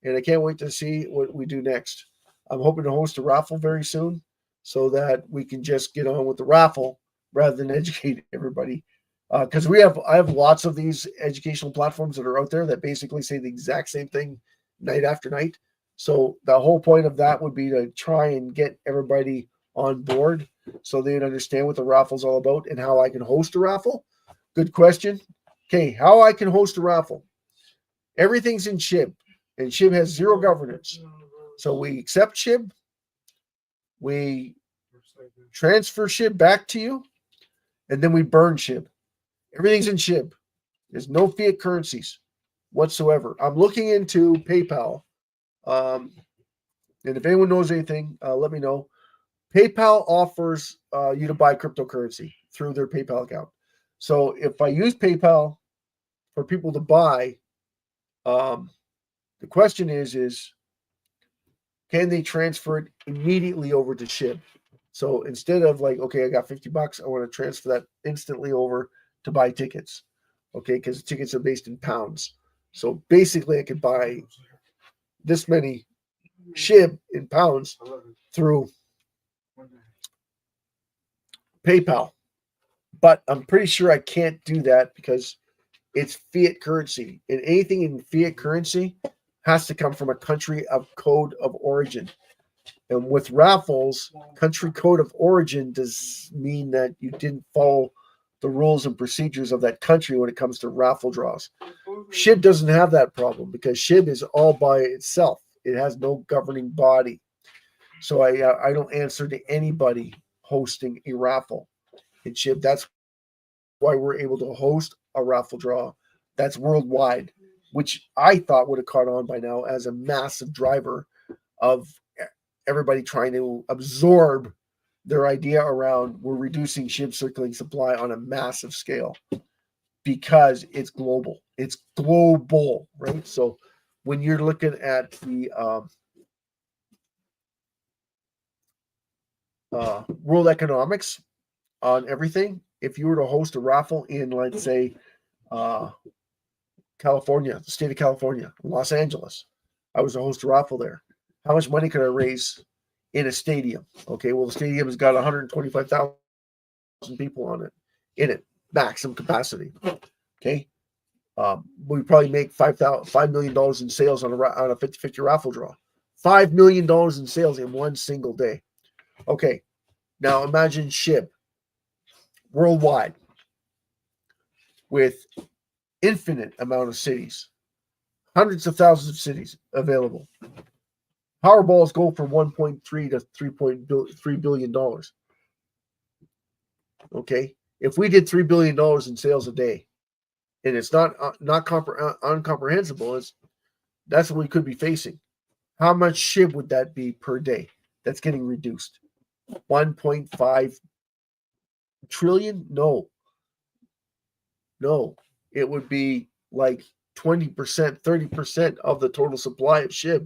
And I can't wait to see what we do next. I'm hoping to host a raffle very soon so that we can just get on with the raffle rather than educate everybody. Because I have lots of these educational platforms that are out there that basically say the exact same thing night after night. So the whole point of that would be to try and get everybody on board so they'd understand what the raffle is all about and how I can host a raffle. Good question. Okay, how I can host a raffle. Everything's in SHIB, and SHIB has zero governance. So we accept SHIB, we transfer SHIB back to you, and then we burn SHIB. Everything's in SHIB. There's no fiat currencies whatsoever. I'm looking into PayPal. And if anyone knows anything, let me know. PayPal offers you to buy cryptocurrency through their PayPal account. So if I use PayPal for people to buy, the question is can they transfer it immediately over to SHIB? So instead of like, okay, I got $50, I want to transfer that instantly over to buy tickets. Okay, because tickets are based in pounds. So basically I could buy this many SHIB in pounds through PayPal. But I'm pretty sure I can't do that because it's fiat currency. And anything in fiat currency has to come from a country of code of origin. And with raffles, country code of origin does mean that you didn't follow the rules and procedures of that country when it comes to raffle draws. SHIB doesn't have that problem because SHIB is all by itself. It has no governing body. So I don't answer to anybody hosting a raffle in SHIB. That's why we're able to host a raffle draw that's worldwide, which I thought would have caught on by now as a massive driver of everybody trying to absorb their idea around we're reducing SHIB circulating supply on a massive scale because it's global. It's global, right? So when you're looking at the world economics on everything, if you were to host a raffle in, let's say, California, the state of California, Los Angeles, I was to host a raffle there. How much money could I raise in a stadium? Okay, well, the stadium has got 125,000 people on it, maximum capacity. Okay, we probably make $5 million in sales on a 50-50 raffle draw. $5 million in sales in one single day. Okay, now imagine SHIB worldwide with infinite amount of cities, hundreds of thousands of cities available. Powerballs go from 1.3 to $3.3 billion. Okay, if we did $3 billion in sales a day, and it's not incomprehensible, that's what we could be facing. How much SHIB would that be per day? That's getting reduced. 1.5 trillion? No, it would be like 20%, 30% of the total supply of SHIB.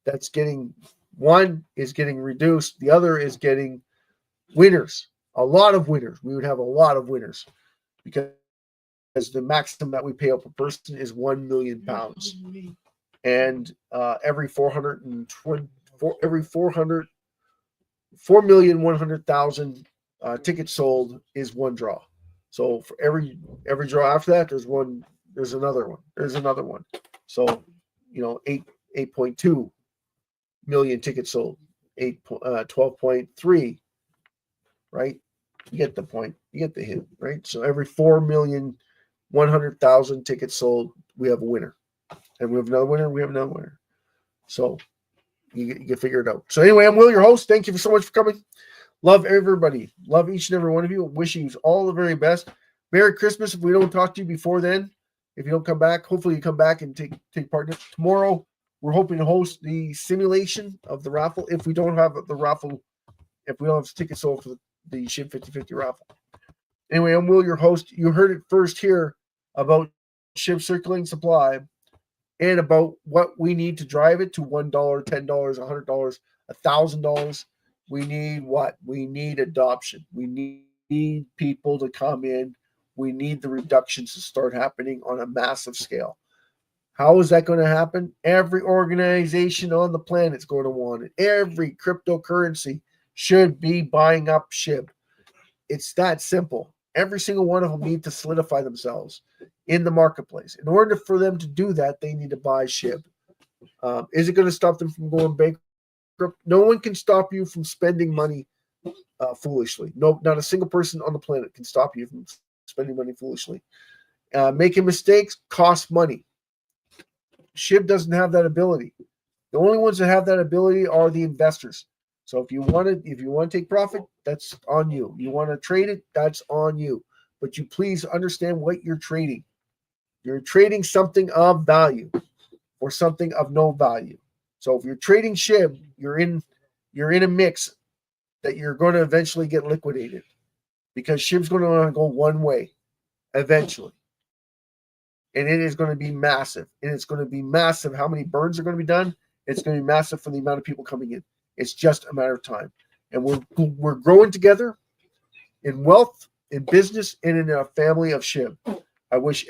That's getting, one is getting reduced. The other is getting winners, a lot of winners. We would have a lot of winners because the maximum that we pay out per person is 1 million pounds. and every 4,100,000 tickets sold is one draw. So for every draw after that, there's another one. So 8.2 million tickets sold, 12.3, right? You get the point. You get the hint, right? So every 4,100,000 tickets sold, we have a winner. And we have another winner, we have another winner. So you can figure it out. So anyway, I'm Will, your host. Thank you so much for coming. Love everybody. Love each and every one of you. Wishing you all the very best. Merry Christmas if we don't talk to you before then. If you don't come back, hopefully you come back and take part in it. Tomorrow, we're hoping to host the simulation of the raffle. If we don't have the raffle, if we don't have tickets sold for the SHIB 50/50 raffle. Anyway, I'm Will, your host. You heard it first here about SHIB circulating supply and about what we need to drive it to $1, $10, $100, $1,000. We need what? We need adoption. We need people to come in. We need the reductions to start happening on a massive scale. How is that going to happen? Every organization on the planet is going to want it. Every cryptocurrency should be buying up SHIB. It's that simple. Every single one of them need to solidify themselves in the marketplace. In order for them to do that, they need to buy SHIB. Is it going to stop them from going bankrupt? No one can stop you from spending money foolishly. No, not a single person on the planet can stop you from spending money foolishly. Making mistakes costs money. SHIB doesn't have that ability. The only ones that have that ability are the investors. So if you want to take profit, that's on you. You want to trade it, that's on you. But you please understand what you're trading. You're trading something of value or something of no value. So if you're trading SHIB, you're in a mix that you're going to eventually get liquidated, because SHIB's going to go one way eventually. And it is going to be massive. And it's going to be massive. How many burns are going to be done? It's going to be massive for the amount of people coming in. It's just a matter of time. And we're growing together in wealth, in business, and in a family of SHIB. I wish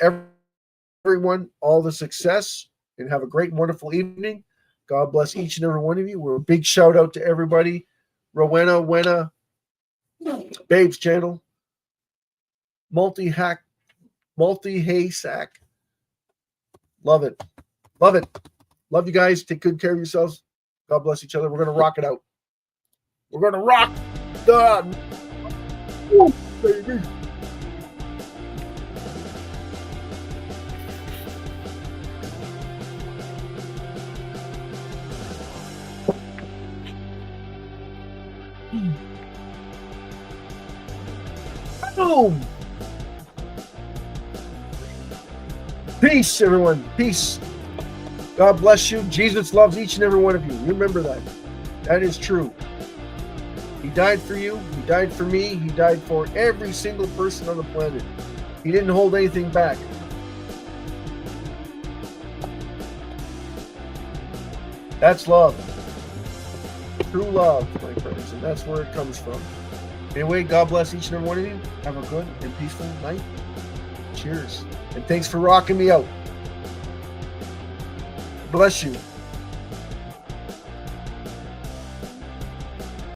everyone all the success and have a great and wonderful evening. God bless each and every one of you. We're a big shout out to everybody. Rowena, Wena, Babes Channel, Multi-Haysack. Love it. Love it. Love you guys. Take good care of yourselves. God bless each other. We're going to rock it out. We're going to rock. God. Woo, baby. Boom. Peace, everyone. Peace. God bless you. Jesus loves each and every one of you. Remember that. That is true. He died for you. He died for me. He died for every single person on the planet. He didn't hold anything back. That's love. True love, my friends. And that's where it comes from. Anyway, God bless each and every one of you. Have a good and peaceful night. Cheers. And thanks for rocking me out. Bless you.